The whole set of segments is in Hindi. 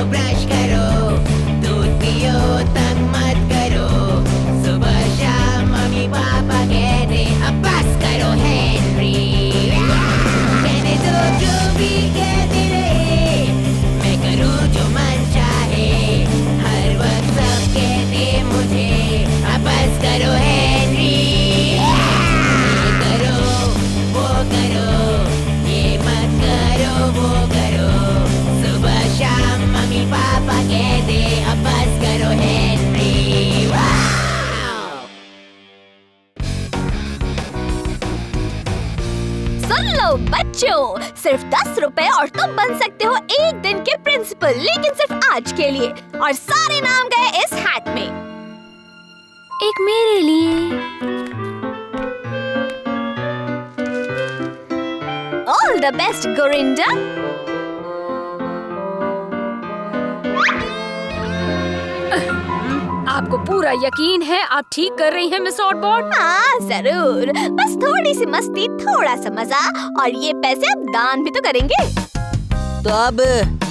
चलो ब्रश करो, दूध पियो, तंग मत करो, सुबह शाम मम्मी पापा कहते अब बस करो हेनरी। कहने दो जो भी कहते रहे, मैं करूँ जो मन चाहे, हर वक्त सब कहते मुझे अब बस करो हेनरी। ये करो वो करो, ये मत करो वो करो, सुबह शाम मम्मी पापा कहते अब बस करो हेनरी। वाव! सुन लो बच्चों, सिर्फ 10 रुपए और तुम बन सकते हो एक दिन के प्रिंसिपल, लेकिन सिर्फ आज के लिए। और सारे नाम गए इस हैट में। एक मेरे लिए। ऑल द बेस्ट गोरिंडा। आपको पूरा यकीन है आप ठीक कर रही हैं मिस ऑटबॉट? हाँ जरूर, बस थोड़ी सी मस्ती, थोड़ा सा मजा, और ये पैसे अब दान भी तो करेंगे। तो अब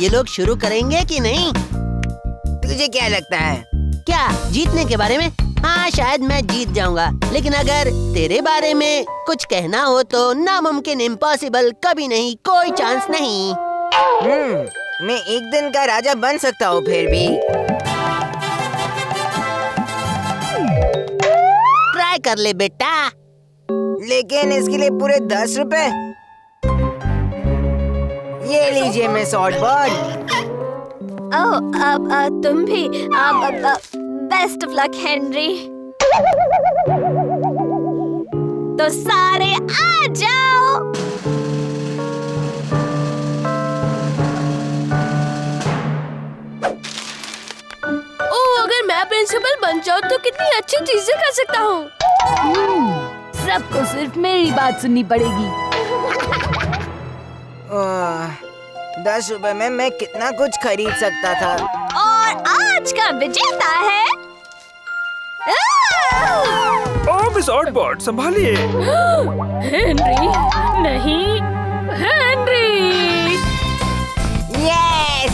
ये लोग शुरू करेंगे कि नहीं? तुझे क्या लगता है? क्या जीतने के बारे में? हाँ शायद मैं जीत जाऊंगा, लेकिन अगर तेरे बारे में कुछ कहना हो तो नामुमकिन, इम्पॉसिबल, कभी नहीं, कोई चांस नहीं। मैं एक दिन का राजा बन सकता हूँ फिर भी। ट्राई कर ले बेटा। लेकिन इसके लिए पूरे 10 रुपए। ये लीजिए मिस ऑटबॉट। ओह अब तुम भी। Best of luck Henry. तो सारे आ जाओ। ओह अगर मैं प्रिंसिपल बन जाऊँ तो कितनी अच्छी चीजें कर सकता हूँ। सबको सिर्फ मेरी बात सुननी पड़ेगी। 10 रुपए में मैं कितना कुछ खरीद सकता था। और आज का विजेता है ओह मिस ऑटबॉट, संभालिए। हेनरी नहीं, हेनरी। यस!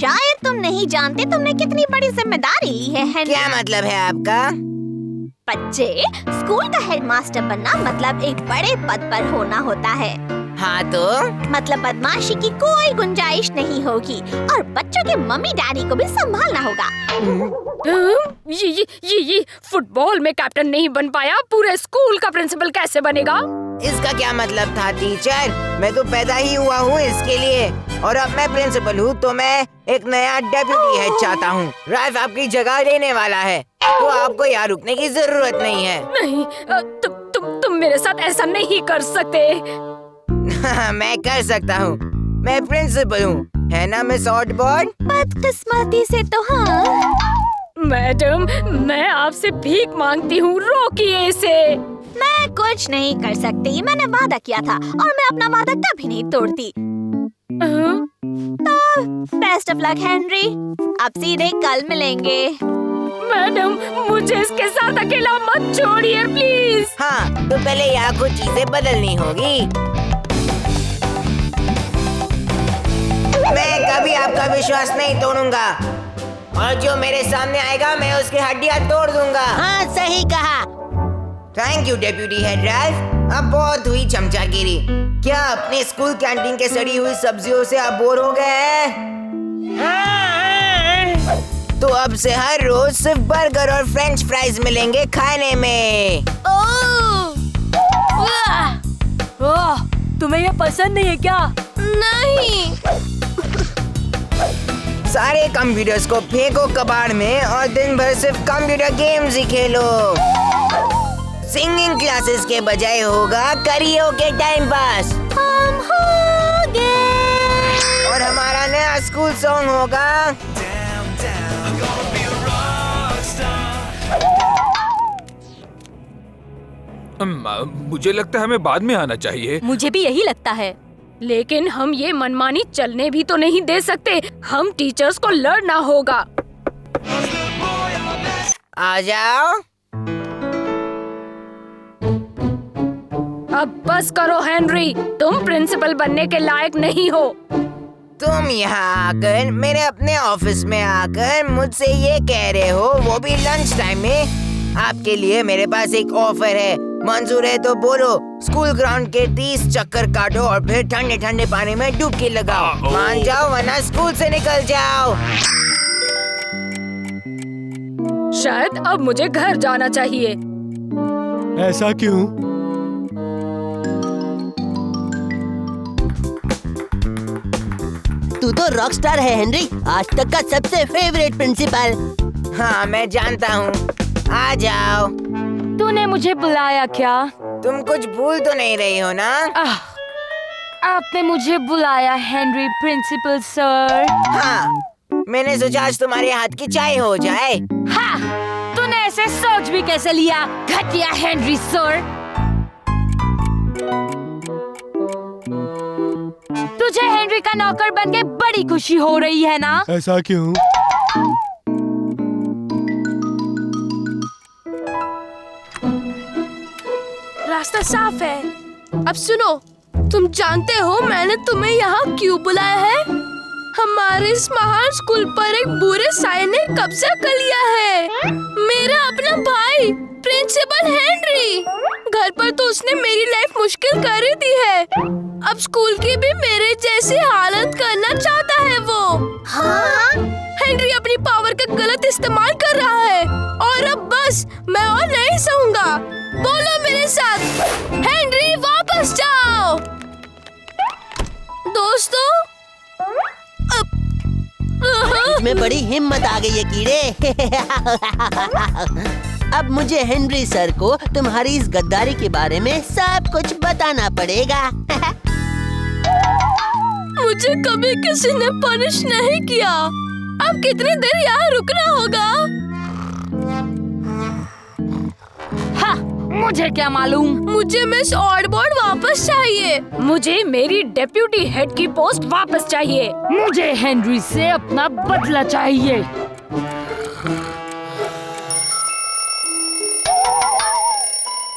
शायद तुम नहीं जानते तुमने कितनी बड़ी जिम्मेदारी ली है हेनरी। क्या मतलब है आपका? बच्चे, स्कूल का हेडमास्टर बनना मतलब एक बड़े पद पर होना होता है। हाँ तो? मतलब बदमाशी की कोई गुंजाइश नहीं होगी, और बच्चों के मम्मी डैडी को भी संभालना होगा। ये फुटबॉल में कैप्टन नहीं बन पाया, पूरे स्कूल का प्रिंसिपल कैसे बनेगा? इसका क्या मतलब था टीचर? मैं तो पैदा ही हुआ हूँ इसके लिए, और अब मैं प्रिंसिपल हूँ तो मैं एक नया डेप्यूटी हेड चाहता हूँ। राइफ आपकी जगह लेने वाला है, तो आपको यहाँ रुकने की जरूरत नहीं है। नहीं, तुम मेरे साथ ऐसा नहीं कर सकते। मैं कर सकता हूँ, मैं प्रिंसिपल हूँ, है ना मिस ऑटबॉट? बदकिस्मती से तो हाँ। मैडम, मैं आपसे भीख मांगती हूँ, रोकिए इसे। मैं कुछ नहीं कर सकती, मैंने वादा किया था और मैं अपना वादा कभी नहीं तोड़ती। तो बेस्ट ऑफ लक हेनरी, अब सीधे कल मिलेंगे। मैडम, मुझे इसके साथ अकेला मत छोड़िए प्लीज। हाँ, तो पहले यहाँ कुछ चीजें बदलनी होगी। मैं कभी आपका विश्वास नहीं तोड़ूंगा, और जो मेरे सामने आएगा मैं उसकी हड्डियाँ तोड़ दूंगा। हाँ सही कहा। Thank you deputy head Ralph, अब बहुत हुई चमचागिरी। क्या अपने स्कूल कैंटीन के सड़ी हुई सब्जियों से आप बोर हो गए हैं? तो अब से हर रोज सिर्फ बर्गर और फ्रेंच फ्राइज मिलेंगे खाने में। ओह, तुम्हें ये पसंद नहीं है क्या? नहीं। सारे कंप्यूटर्स को फेंको कबाड़ में और दिन भर सिर्फ कंप्यूटर गेम्स ही खेलो। सिंगिंग क्लासेस के बजाय होगा करियोके टाइम पास। हम होंगे। और हमारा नया स्कूल सॉन्ग होगा मुझे लगता है हमें बाद में आना चाहिए। मुझे भी यही लगता है। लेकिन हम ये मनमानी चलने भी तो नहीं दे सकते, हम टीचर्स को लड़ना होगा। आ जाओ। अब बस करो हेनरी, तुम प्रिंसिपल बनने के लायक नहीं हो। तुम यहाँ आकर मेरे अपने ऑफिस में आकर मुझसे ये कह रहे हो, वो भी लंच टाइम में। आपके लिए मेरे पास एक ऑफर है, मंजूर है तो बोलो। स्कूल ग्राउंड के 30 चक्कर काटो और फिर ठंडे ठंडे पानी में डुबकी लगाओ। मान जाओ वरना स्कूल से निकल जाओ। शायद अब मुझे घर जाना चाहिए। ऐसा क्यों? तू तो रॉकस्टार है हेनरी, आज तक का सबसे फेवरेट प्रिंसिपल। हाँ मैं जानता हूँ, आ जाओ। तूने मुझे बुलाया क्या? तुम कुछ भूल तो नहीं रही हो ना? आपने मुझे बुलाया हेनरी प्रिंसिपल सर? हाँ, मैंने सोचा आज तुम्हारे हाथ की चाय हो जाए। हाँ, तूने ऐसे सोच भी कैसे लिया, घटिया हेनरी सर? तुझे हेनरी का नौकर बनके बड़ी खुशी हो रही है ना? ऐसा क्यों? रास्ता साफ है। अब सुनो, तुम जानते हो मैंने तुम्हें यहाँ क्यों बुलाया है? हमारे इस महान स्कूल पर एक बुरे साये ने कब्जा कर लिया है। मेरा अपना भाई प्रिंसिपल हेनरी। घर पर तो उसने मेरी लाइफ मुश्किल कर ही दी है, अब स्कूल की भी मेरे जैसी हालत करना चाहता है वो। हाँ? हेनरी अपनी पावर का गलत इस्तेमाल कर रहा है और अब बस मैं और नहीं सहूंगा। बोलो मेरे साथ, हेनरी वापस जाओ। दोस्तों, में बड़ी हिम्मत आ गई है कीड़े। अब मुझे हेनरी सर को तुम्हारी इस गद्दारी के बारे में सब कुछ बताना पड़ेगा। मुझे कभी किसी ने पनिश नहीं किया, अब कितनी देर यहाँ रुकना होगा? हाँ, मुझे क्या मालूम। मुझे मिस ऑडबॉर्ड वापस चाहिए। मुझे मेरी डेप्यूटी हेड की पोस्ट वापस चाहिए। मुझे हेनरी से अपना बदला चाहिए।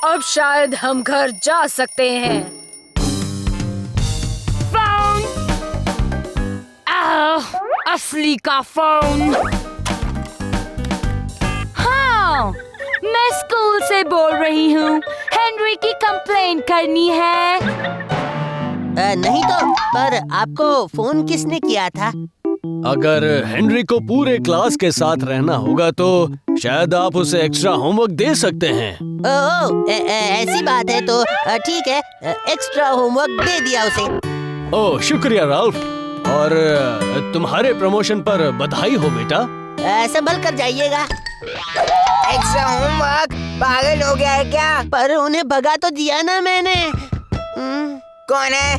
अब शायद हम घर जा सकते हैं। फोन! असली का फोन। हाँ, मैं स्कूल से बोल रही हूँ। हेनरी की कंप्लेंट करनी है। नहीं तो, पर आपको फोन किसने किया था? अगर हेनरी को पूरे क्लास के साथ रहना होगा तो शायद आप उसे एक्स्ट्रा होमवर्क दे सकते हैं। ऐसी बात है तो ठीक है, एक्स्ट्रा होमवर्क दे दिया उसे। ओह शुक्रिया राल्फ, और तुम्हारे प्रमोशन पर बधाई हो बेटा। संभल कर जाइएगा। Extra homework? पागल हो गया है क्या? पर उन्हें भगा तो दिया ना मैंने। कौन है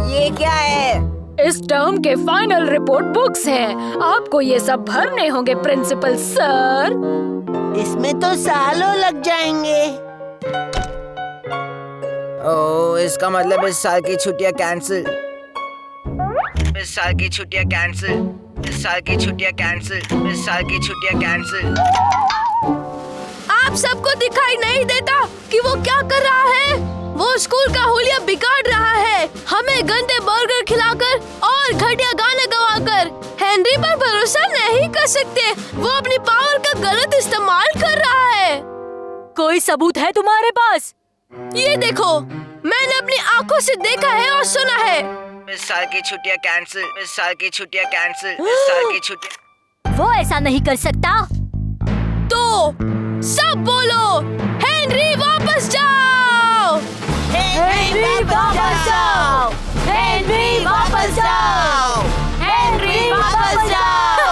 ये? क्या है? इस टर्म के फाइनल रिपोर्ट बुक्स हैं। आपको ये सब भरने होंगे प्रिंसिपल सर। इसमें तो सालों लग जाएंगे। ओह, इसका मतलब इस साल की छुट्टियां कैंसिल। इस साल की छुट्टियां कैंसिल। इस साल की छुट्टियां कैंसिल। इस साल की छुट्टियां कैंसिल। आप सबको दिखाई नहीं देता कि वो क्या कर रहा है? वो स्कूल का हुलिया बिगाड़ रहा है, हमें गंदे बर्गर खिलाकर और घटिया गाने गवाकर। हेनरी पर भरोसा नहीं कर सकते, वो अपनी पावर का गलत इस्तेमाल कर रहा है। कोई सबूत है तुम्हारे पास? ये देखो, मैंने अपनी आंखों से देखा है और सुना है। इस साल की छुट्टियां कैंसिल। इस साल की छुट्टियां कैंसिल। इस साल की छुट्टियां। वो ऐसा नहीं कर सकता। तो सब बोलो, हेनरी वापस जाओ। हेनरी वापस जाओ। हेनरी वापस जाओ। हेनरी वापस जाओ।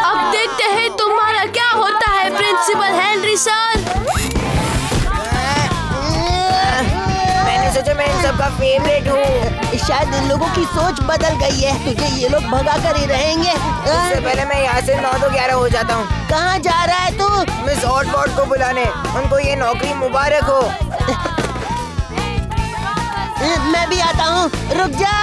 अब देखते हैं तुम्हारा क्या होता है प्रिंसिपल हेनरी सर। मैंने सोचा मैं इन सबका फेवरेट हूँ। शायद इन लोगों की सोच बदल गई है, तुझे ये लोग भगा कर ही रहेंगे। इससे पहले मैं यहाँ से 9 तो 11 हो जाता हूँ। कहाँ जा रहा है तू? मिस ऑडबॉर्ड को बुलाने। उनको ये नौकरी मुबारक हो। मैं भी आता हूँ, रुक जा।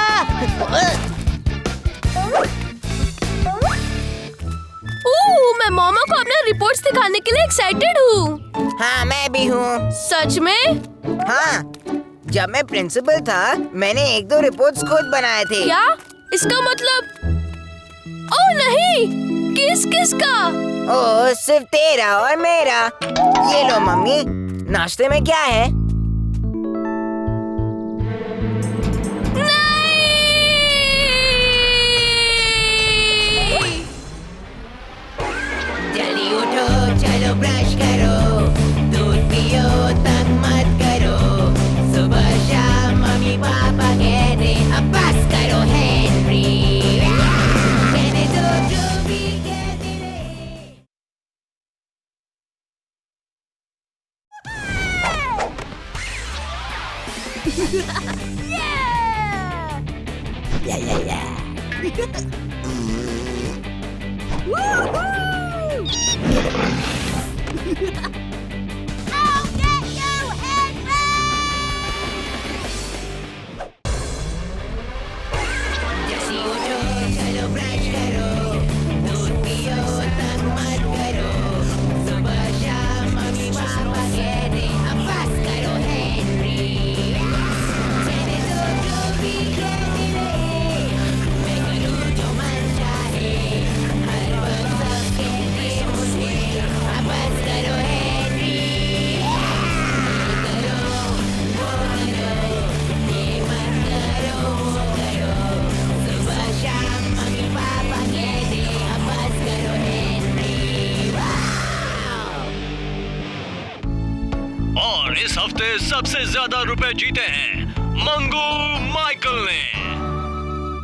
मैं मैं मामा को अपने रिपोर्ट्स दिखाने के लिए एक्साइटेड हूँ। हाँ मैं भी हूँ। सच में? हाँ, जब मैं प्रिंसिपल था मैंने 1-2 रिपोर्ट्स खुद बनाए थे। क्या? इसका मतलब? ओह नहीं, किस किस का? ओह सिर्फ तेरा और मेरा। ये लो मम्मी, नाश्ते में क्या है? जल्दी उठो, चलो ब्रश करो, दूध पियो, तंग मत करो। सुबह शाम मम्मी पापा कहते अब बस करो हेनरी। कहने दो जो भी कहते रहे। जल्दी उठो, चलो ब्रश करो, दूध पियो, तंग मत करो। सुबह शाम मम्मी पापा कहते अब बस करो हेनरी। कहने दो जो भी कहते रहे, मैं करूँ जो मन चाहे। हर वक्त सब कहते मुझे अब बस करो हेनरी। करो वो करो, ये मत करो वो करो। सुबह शाम मम्मी पापा कहते अब बस करो हेनरी। और इस हफ्ते सबसे ज्यादा रुपए जीते हैं मंगू माइकल ने।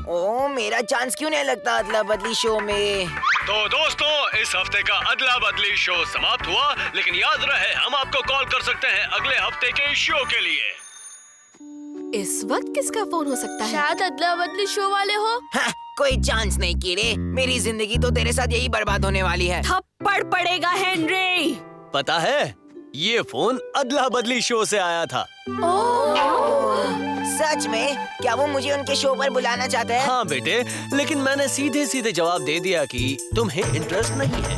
ओ मेरा चांस क्यों नहीं लगता अदला बदली शो में? तो दोस्तों, इस हफ्ते का अदला बदली शो समाप्त हुआ, लेकिन याद रहे हम आपको कॉल कर सकते हैं अगले हफ्ते के शो के लिए। इस वक्त किसका फोन हो सकता है? शायद अदला बदली शो वाले हो। हाँ, कोई चांस नहीं कीड़े, मेरी जिंदगी तो तेरे साथ यही बर्बाद होने वाली है। थप्पड़ पड़ेगा हेनरी। पता है, ये फोन अदला बदली शो से आया था। सच में? क्या वो मुझे उनके शो पर बुलाना चाहते हैं? हाँ बेटे, लेकिन मैंने सीधे सीधे जवाब दे दिया कि तुम्हें इंटरेस्ट नहीं है।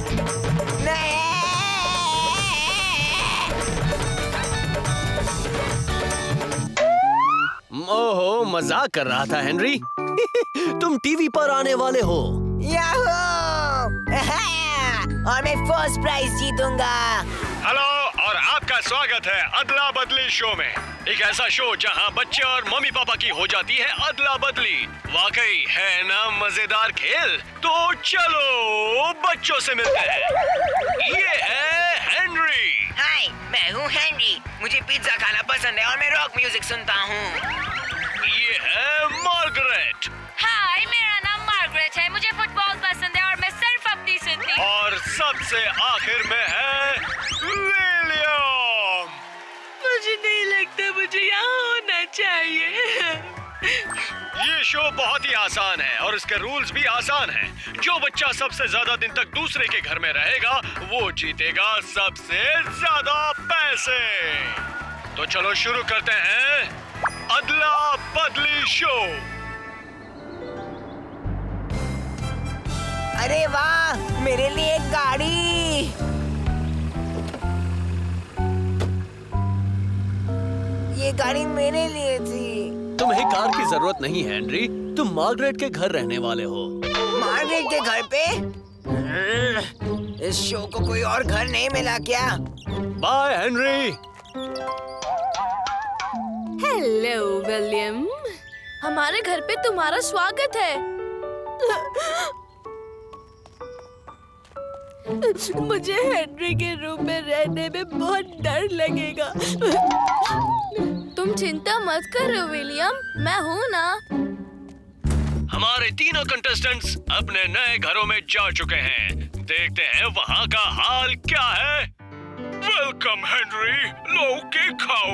नहीं। ओहो, मजाक कर रहा था हेनरी। तुम टीवी पर आने वाले हो। याहू! और मैं फर्स्ट प्राइज जीतूंगा। हेलो और आपका स्वागत है अदला बदली शो में। एक ऐसा शो जहां बच्चे और मम्मी पापा की हो जाती है अदला बदली। वाकई है ना मजेदार खेल? तो चलो बच्चों से मिलते हैं। ये है हेनरी। हाय, मैं हूँ हेनरी। मुझे पिज्जा खाना पसंद है और मैं रॉक म्यूजिक सुनता हूँ। ये है मार्गरेट। हाय, मेरा नाम मार्गरेट है। मुझे फुटबॉल पसंद है और मैं सिर्फ अपनी सुनती हूँ। और सबसे आखिर में है विलियम। मुझे नहीं लगता मुझे यहाँ होना चाहिए। ये शो बहुत ही आसान है और इसके रूल्स भी आसान हैं। जो बच्चा सबसे ज्यादा दिन तक दूसरे के घर में रहेगा वो जीतेगा सबसे ज्यादा पैसे। तो चलो शुरू करते हैं अदला बदली शो। अरे वाह, मेरे लिए एक गाड़ी। ये गाड़ी मेरे लिए थी। तुम्हें कार की जरूरत नहीं है हेनरी, तुम मार्गरेट के घर रहने वाले हो। मार्गरेट के घर पे? इस शो को कोई और घर नहीं मिला क्या? By Henry. हेलो विलियम, हमारे घर पे तुम्हारा स्वागत है। मुझे हेनरी के रूम में रहने में बहुत डर लगेगा। तुम चिंता मत करो विलियम, मैं हूँ ना। हमारे तीनों कंटेस्टेंट्स अपने नए घरों में जा चुके हैं। देखते हैं वहाँ का हाल क्या है। वेलकम हेनरी, लो केक खाओ।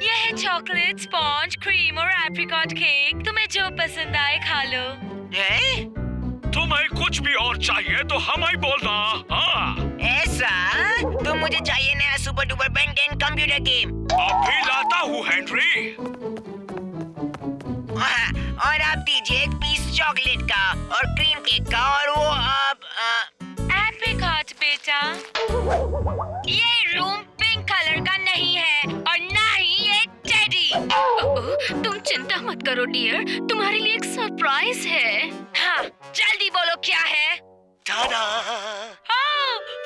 यह है चॉकलेट, स्पॉन्ज, क्रीम और एप्रिकॉट केक। तुम्हें जो पसंद आए खा लो। हैं? तुम्हें कुछ भी और चाहिए तो हम ही बोलना। हाँ। ऐसा? तो मुझे चाहिए नया super duper Ben 10 computer game. अभी लाता हूँ हेनरी। और आप दीजिए एक पीस चॉकलेट का और क्रीम केक का और वो आप एप्रिकॉट तुम चिंता मत करो डियर, तुम्हारे लिए एक सरप्राइज है। हाँ, जल्दी बोलो क्या है।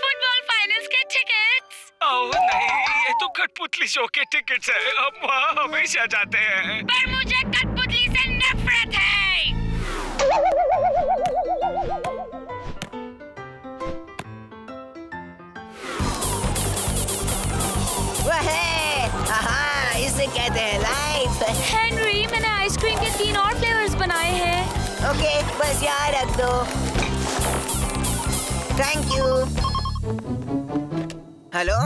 फुटबॉल फाइनल्स के टिकट्स। ओह नहीं, ये तो कठपुतली शो के टिकट्स हैं। हम वहाँ हमेशा जाते हैं। पर मुझे कठपुतली से नफरत है। इसे कहते हैं लाइफ। हेनरी, मैंने आइसक्रीम के 3 और फ्लेवर्स बनाए हैं। ओके, बस यहाँ रख दो। Thank you. हेलो,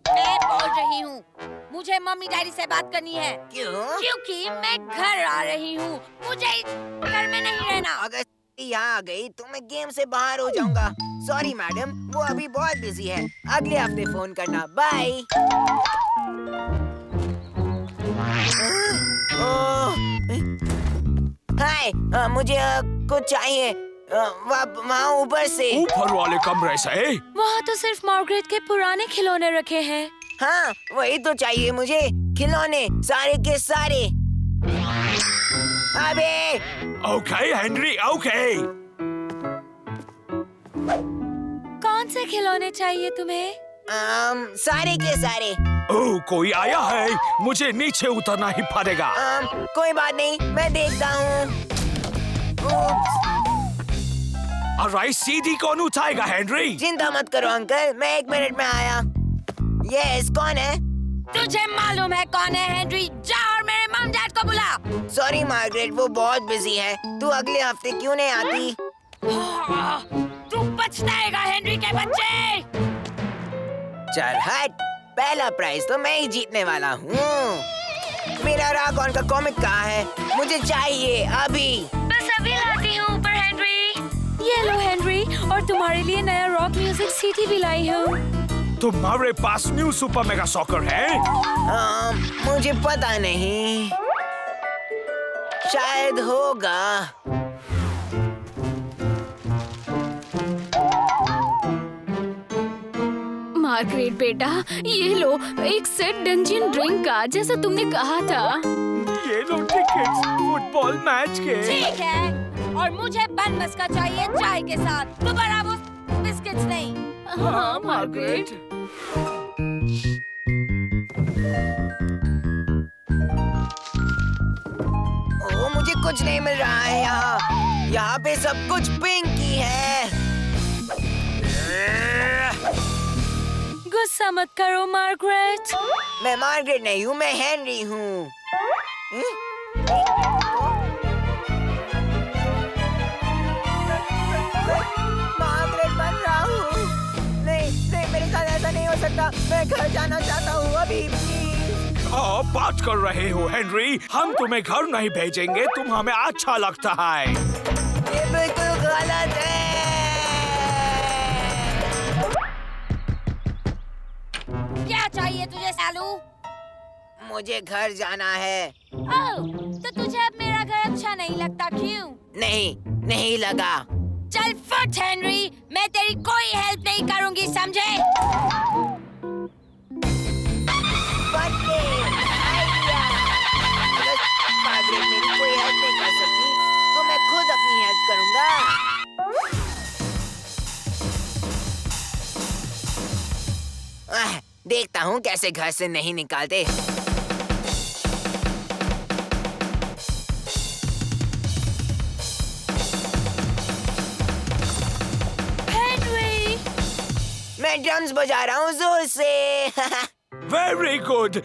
मैं बोल रही हूँ, मुझे मम्मी डैडी से बात करनी है। क्यों? क्योंकि मैं घर आ रही हूँ, मुझे घर में नहीं रहना। अगर यहाँ आ गई तो मैं गेम से बाहर हो जाऊंगा। सॉरी मैडम, वो अभी बहुत बिजी है। अगले हफ्ते फोन करना। बाय। हाय, मुझे कुछ चाहिए वहाँ ऊपर से। ऊपर वाले कमरे से? वहाँ तो सिर्फ मार्गरेट के पुराने खिलौने रखे हैं। हाँ, वही तो चाहिए मुझे। खिलौने सारे के सारे। अबे। Okay Henry, okay. कौन से खिलौने चाहिए तुम्हें? सारे के सारे। ओह, कोई आया है, मुझे नीचे उतरना ही पड़ेगा। कोई बात नहीं, मैं देखता हूँ। अरे सीधी कौन उठाएगा हेनरी? चिंता मत करो अंकल, मैं 1 मिनट में आया। यस, कौन है? तुझे मालूम है कौन है हेनरी? जा और मेरे मम डैड को बुला। सॉरी मार्गरेट, वो बहुत बिजी है। तू अगले हफ्ते क्यों नहीं आती? तू पछताएगा हेनरी के बच्चे। चल हट, पहला प्राइज तो मैं ही जीतने वाला हूँ। मेरा रागॉन का कॉमिक कहाँ है? मुझे चाहिए अभी। बस अभी लाती हूँ ऊपर हेनरी। ये लो हेनरी, और तुम्हारे लिए नया रॉक म्यूजिक सीडी भी लाई हूँ। तुम्हारे पास न्यू सुपर मेगा सॉकर है? मुझे पता नहीं, शायद होगा। मार्गरेट बेटा, ये लो एक सेट डंजियन ड्रिंक का, जैसा तुमने कहा था। ये लो टिकट्स फुटबॉल मैच के। ठीक है, और मुझे बन मस्का चाहिए चाय के साथ, दोबारा वो बिस्किट्स नहीं। हाँ मार्गरेट। ओ, मुझे कुछ नहीं मिल रहा है यहाँ। यहाँ पे सब कुछ पिंक ही है। गुस्सा मत करो मार्गरेट। मैं मार्गरेट नहीं हूँ, मैं हेनरी हूँ। मार्गरेट बन रहा हूँ। नहीं नहीं, मेरे साथ ऐसा नहीं हो सकता। मैं घर जाना चाहता हूँ अभी, प्लीज। बात कर रहे हो हेनरी? हम तुम्हें घर नहीं भेजेंगे, तुम हमें अच्छा लगता है। ये बिल्कुल गलत है। क्या चाहिए तुझे सालू? मुझे घर जाना है। ओह, तो तुझे अब मेरा घर अच्छा नहीं लगता, क्यों? नहीं लगा। चल फट हेनरी, मैं तेरी कोई हेल्प नहीं करूंगी, समझे? मार्गरेट मेरी कोई हेल्प नहीं कर सकती, तो मैं खुद अपनी हेल्प करूंगा। देखता हूँ कैसे घर से नहीं निकालते। हेनरी, मैं ड्रम्स बजा रहा हूँ जोर से। Very good.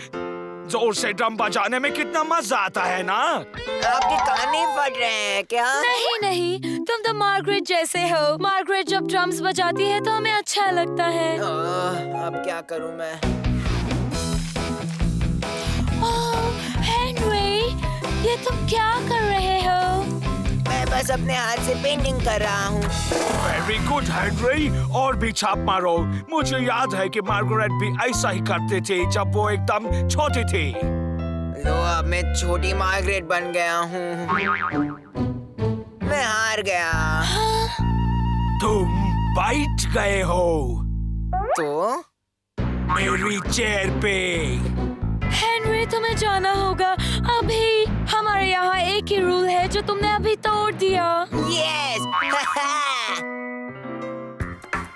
जोर से ड्रम बजाने में कितना मजा आता है ना? आपके कान नहीं फट रहे हैं क्या? नहीं, तुम तो मार्गरेट जैसे हो। मार्गरेट जब ड्रम्स बजाती है तो हमें अच्छा लगता है। अब क्या करूँ मैं? हेनरी, ये तुम क्या कर रहे हो? मैं बस अपने हाथ से पेंटिंग कर रहा हूँ। वेरी गुड हेनरी, और भी छाप मारो। मुझे याद है कि मार्गरेट भी ऐसा ही करते थे जब वो एकदम छोटी थी। लो, अब मैं छोटी मार्गरेट बन गया हूँ। मैं हार गया। तुम बैठ गए हो तो मेरी चेयर पे। हेनरी, तुम्हें जाना होगा अभी। हमारे यहाँ एक ही रूल है जो तुमने अभी तोड़ दिया। यस।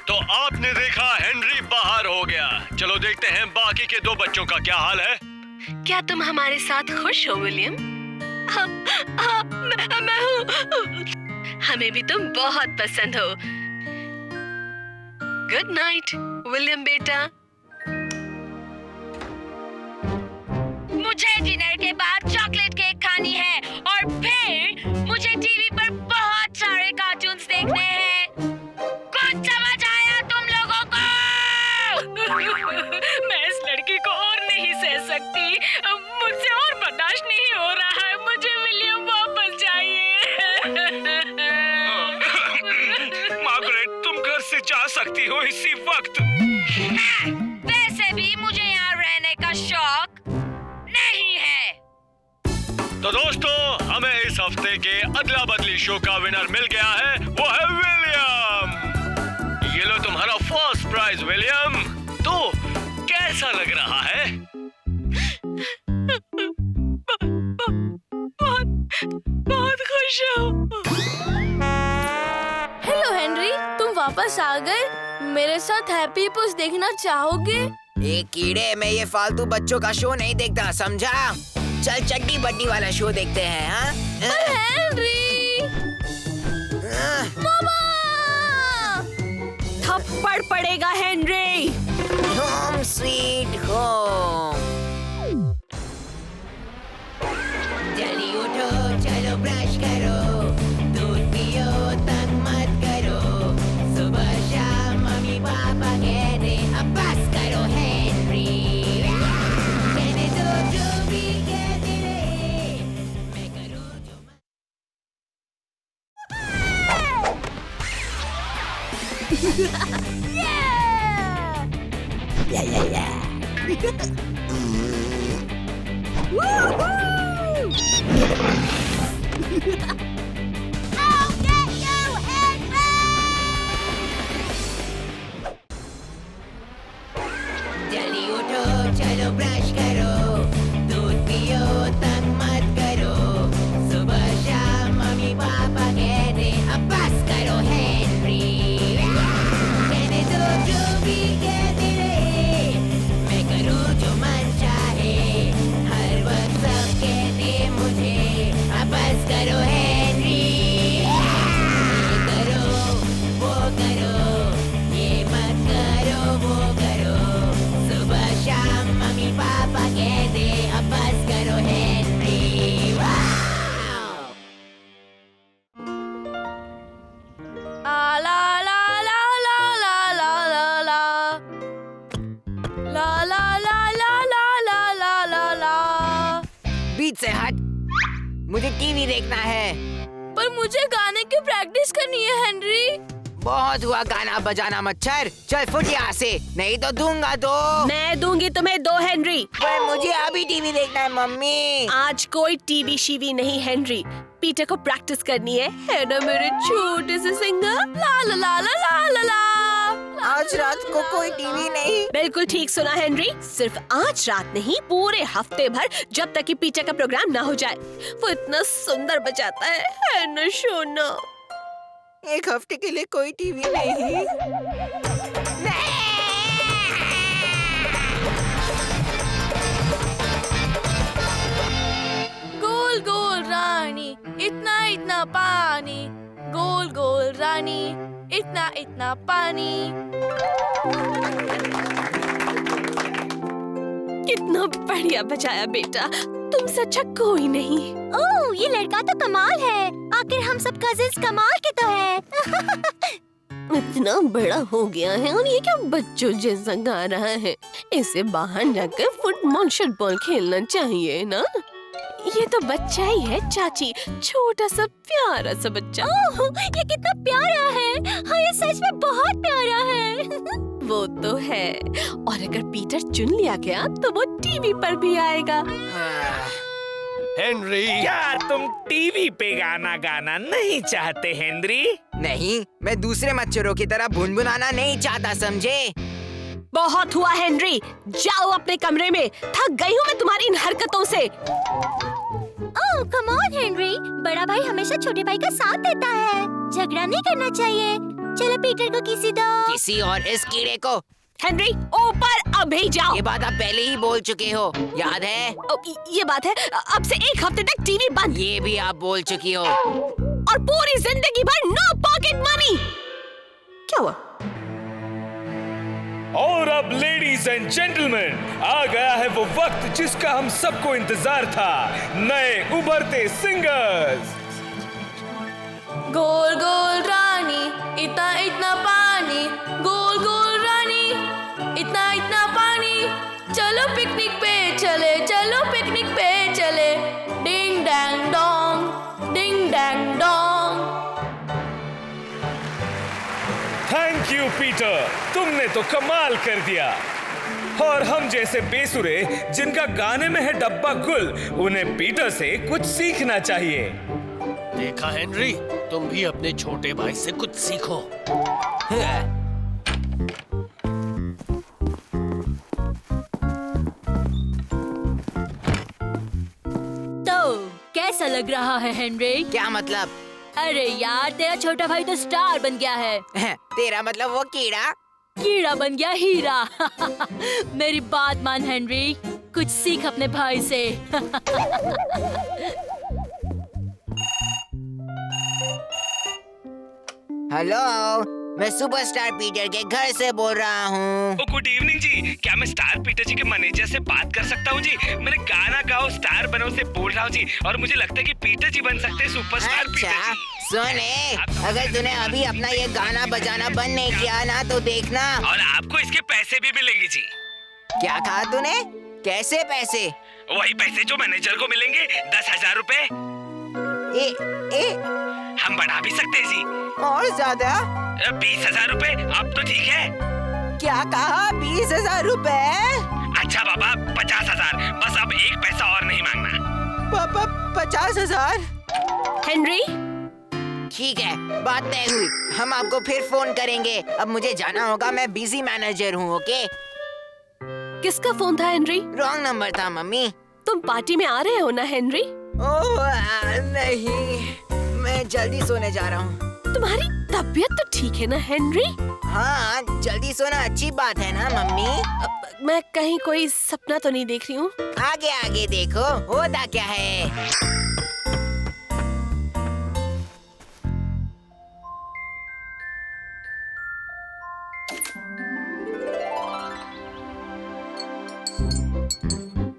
तो आपने देखा हेनरी बाहर हो गया। चलो देखते हैं बाकी के 2 बच्चों का क्या हाल है। क्या तुम हमारे साथ खुश हो विलियम? हाँ, मैं हूँ। हमें भी तुम बहुत पसंद हो। गुड नाइट विलियम बेटा। मुझे डिनर के बाद चॉकलेट केक खानी है और फिर मुझे टीवी पर बहुत सारे कार्टून्स देखने हैं। कुछ समझ आया तुम लोगों को? मैं इस लड़की को और नहीं सह सकती। मुझसे और बर्दाश्त नहीं हो रहा है। मुझे विलियम वापस चाहिए। मार्गरेट, तुम घर से जा सकती हो इसी वक्त। वैसे भी मुझे यहाँ रहने का शौक नहीं है। तो दोस्तों, हमें इस हफ्ते के अदला बदली शो का विनर मिल गया है। वो है विलियम। ये लो तुम्हारा फर्स्ट प्राइज विलियम। तो कैसा लग रहा है? बहुत खुश हूँ। हेलो हेनरी, तुम वापस आ गए। मेरे साथ हैप्पी पुश देखना चाहोगे? एक कीड़े, मैं ये फालतू बच्चों का शो नहीं देखता, समझा? चल चड्डी बड्डी वाला शो देखते हैं। हाँ? हेनरी! मामा! थप्पड़ पड़ेगा हेनरी। Home sweet home. जल्दी उठो, चलो ब्रश करो, दूध पियो, तंग मत करो। सुबह शाम मम्मी पापा कहते अब बस करो हेनरी। कहने दो जो भी कहते रहे, मैं करूँ जो जल्दी उठो, चलो ब्रश करो, दूध पियो, तंग मत करो। सुबह शाम मम्मी पापा कहते अब बस करो हेनरी। कहने दो जो भी कहते रहे, मैं करूँ जो मन चाहे। हर वक्त सब कहते मुझे अब बस करो हेनरी। ये करो, वो करो, ये मत करो, वो करो। सुबह शाम मम्मी पापा कहते अब बस करो हेनरी। वाओ! ला ला ला ला ला ला ला ला ला ला ला ला ला ला ला ला। बीच से हट, मुझे टीवी देखना है। पर मुझे गाने की प्रैक्टिस करनी है हेनरी। बहुत हुआ गाना बजाना मच्छर, चल फुट यहाँ से, नहीं तो दूंगा दो। मैं दूंगी तुम्हें 2 हेनरी। पर मुझे अभी टीवी देखना है मम्मी। आज कोई टीवी शीवी नहीं हेनरी, पीटर को प्रैक्टिस करनी है ना मेरे छोटे से सिंगर। ला ला ला ला ला ला ला। आज रात को कोई टीवी नहीं। बिल्कुल ठीक सुना हेनरी, सिर्फ आज रात नहीं पूरे हफ्ते भर, जब तक कि पीटर का प्रोग्राम ना हो जाए। वो इतना सुंदर बजाता है ना सोना। एक हफ्ते के लिए कोई टीवी नहीं। गोल गोल रानी, इतना इतना पानी। गोल गोल रानी, इतना इतना पानी। कितना बढ़िया बजाया बेटा, तुमसे अच्छा कोई नहीं। ओह, ये लड़का तो कमाल है। आखिर हम सब कजिन्स कमाल के तो हैं। इतना बड़ा हो गया है और ये क्या बच्चों जैसा गा रहा है। इसे बाहर जाकर फुटबॉल शटबॉल खेलना चाहिए ना। ये तो बच्चा ही है चाची, छोटा सा प्यारा सा बच्चा। ओह, ये कितना प्यारा है। हाँ, ये सच में बहुत प्यारा है। वो तो है, और अगर पीटर चुन लिया गया तो वो टीवी पर भी आएगा। हेनरी, क्या तुम टीवी पे गाना गाना नहीं चाहते हेनरी? नहीं, मैं दूसरे मच्छरों की तरह भुनभुनाना नहीं चाहता, समझे? बहुत हुआ हेनरी, जाओ अपने कमरे में। थक गई हूँ मैं तुम्हारी इन हरकतों से। ओह कम ऑन हेनरी, बड़ा भाई हमेशा छोटे भाई का साथ देता है, झगड़ा नहीं करना चाहिए। चलो पीटर को किसी दो। किसी और इस कीड़े को। हेनरी ऊपर अभी जाओ। ये बात आप पहले ही बोल चुके हो, याद है? ये बात है, अब से 1 हफ्ते तक टीवी बंद। ये भी आप बोल चुकी हो। और पूरी जिंदगी भर नो पॉकेट मनी। क्या हुआ? और अब लेडीज एंड जेंटलमैन, आ गया है वो वक्त जिसका हम सबको इंतजार था। नए उभरते सिंगर्स। गोल गोल रानी, इतना इतना पानी, गोल गोल रानी, इतना इतना पानी, चलो पिकनिक पे चले, चलो पिकनिक पे चले, ding dang dong, ding dang dong. Thank you Peter, तुमने तो कमाल कर दिया। और हम जैसे बेसुरे जिनका गाने में है डब्बा गुल, उन्हें पीटर से कुछ सीखना चाहिए। देखा हेनरी, तुम भी अपने छोटे भाई से कुछ सीखो। तो कैसा लग रहा है हेनरी? क्या मतलब? अरे यार तेरा छोटा भाई तो स्टार बन गया है। तेरा मतलब वो कीड़ा? कीड़ा बन गया हीरा। मेरी बात मान हेनरी, कुछ सीख अपने भाई से। हेलो, मैं सुपरस्टार पीटर के घर से बोल रहा हूँ। गुड इवनिंग जी, क्या मैं स्टार पीटर जी के मैनेजर से बात कर सकता हूँ जी? मैंने गाना गाओ स्टार बनो से बोल रहा हूँ जी, और मुझे लगता है कि पीटर जी बन सकते हैं सुपरस्टार पीटर अच्छा, जी। सुने, अगर तूने अभी अपना ये गाना बजाना बंद नहीं किया ना तो देखना। और आपको इसके पैसे भी मिलेंगे जी। क्या कहा तूने? कैसे पैसे? वही पैसे जो मैनेजर को मिलेंगे, 10,000 रुपए। हम बढ़ा भी सकते हैं जी। और ज्यादा? 20,000 रुपए। अब तो ठीक है। क्या कहा? 20,000 रुपए? अच्छा बाबा, 50,000। बस अब एक पैसा और नहीं मांगना। पापा 50,000? हेनरी, ठीक है, बात तय हुई। हम आपको फिर फोन करेंगे। अब मुझे जाना होगा, मैं बिजी मैनेजर हूँ। ओके? किसका फोन था हेनरी? रॉन्ग नंबर था मम्मी। तुम पार्टी में आ रहे हो ना हेनरी? ओह नहीं, मैं जल्दी सोने जा रहा हूँ। तुम्हारी तबीयत तो ठीक है ना हेनरी? हाँ, जल्दी सोना अच्छी बात है ना मम्मी? मैं कहीं कोई सपना तो नहीं देख रही हूँ? आगे आगे देखो, होता क्या है।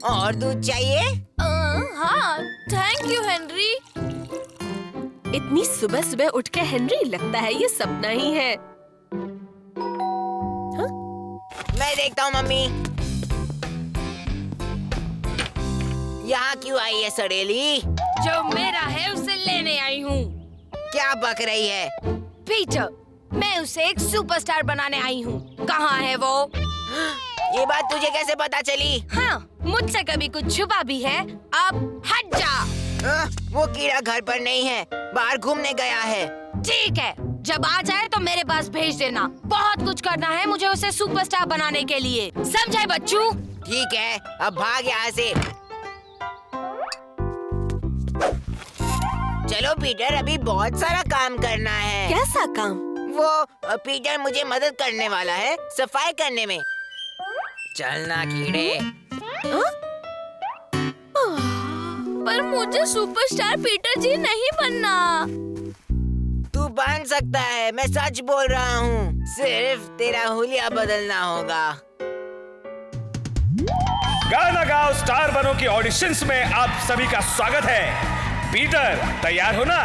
और दूध चाहिए? हाँ, थैंक यू हेनरी। इतनी सुबह सुबह उठ के हेनरी, लगता है ये सपना ही है। मैं देखता हूँ मम्मी। यहाँ क्यों आई है सड़ेली? जो मेरा है उसे लेने आई हूँ। क्या बक रही है? पीटर, मैं उसे एक सुपरस्टार बनाने आई हूँ। कहाँ है वो? ये बात तुझे कैसे पता चली? हाँ, मुझसे कभी कुछ छुपा भी है? अब हट जा। वो कीड़ा घर पर नहीं है, बाहर घूमने गया है। ठीक है, जब आ जाए तो मेरे पास भेज देना। बहुत कुछ करना है मुझे उसे सुपरस्टार बनाने के लिए, समझे बच्चू? ठीक है, अब भाग यहाँ से। चलो पीटर, अभी बहुत सारा काम करना है। कैसा काम? वो पीटर मुझे मदद करने वाला है सफाई करने में। चलना कीड़े। पर मुझे सुपरस्टार पीटर जी नहीं बनना। तू बन सकता है, मैं सच बोल रहा हूँ। सिर्फ तेरा हुलिया बदलना होगा। गाना गाओ स्टार बनो की ऑडिशंस में आप सभी का स्वागत है। पीटर, तैयार हो ना?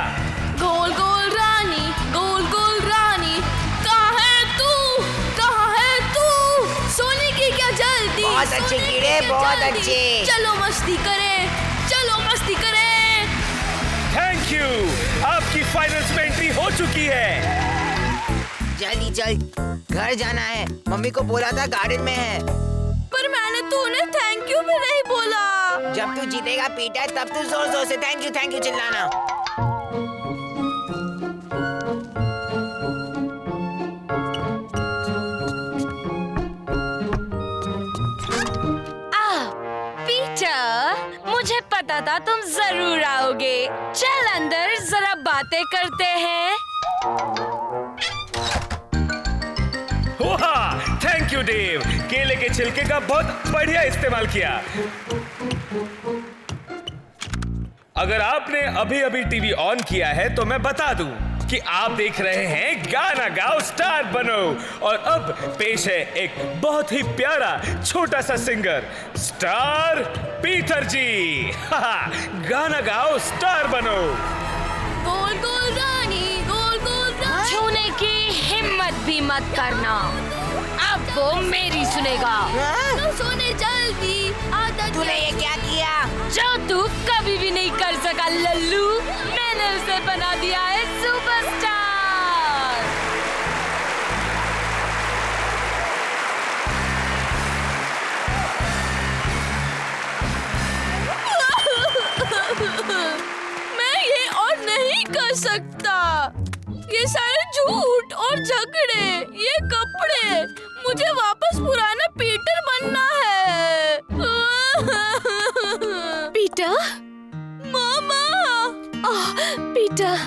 गोल गोल रानी, गोल गोल रानी, कहाँ है तू? कहाँ है तू? सोने की क्या जल्दी? बहुत अच्छे सोने की कीड़े, क्या बहुत जल्दी? अच्छे। चलो मस्ती करें, चलो मस्ती करें। थैंक यू, आपकी फाइनल्स में एंट्री हो चुकी है। जल्दी चल, घर जाना है। मम्मी को बोला था गार्डन में है। पर मैंने तो उन्हें थैंक यू भी नहीं बोला। जब तू जीतेगा पीटर, तब तू जोर जोर से थैंक यू चिल्लाना। पता तुम जरूर आओगे। चल अंदर जरा बातें करते हैं। थैंक यू डेव, केले के छिलके का बहुत बढ़िया इस्तेमाल किया। अगर आपने अभी अभी टीवी ऑन किया है तो मैं बता दूं कि आप देख रहे हैं गाना गाओ स्टार बनो। और अब पेश है एक बहुत ही प्यारा छोटा सा सिंगर, स्टार पीटर जी। गाना गाओ स्टार बनो। गोल गोल रानी, गोल गोल रानी, छूने की हिम्मत भी मत करना, अब वो मेरी सुनेगा। तो सुने जल्दी, तूने ये क्या किया? जो तू कभी भी नहीं कर सका लल्लू, मैंने उसे बना दिया है सुपरस्टार। मैं ये और नहीं कर सकता। ये सारे झूठ और झगड़े, ये कपड़े, मुझे वापस पुराना पीटर बनना है। पीटर, मामा, पीटर,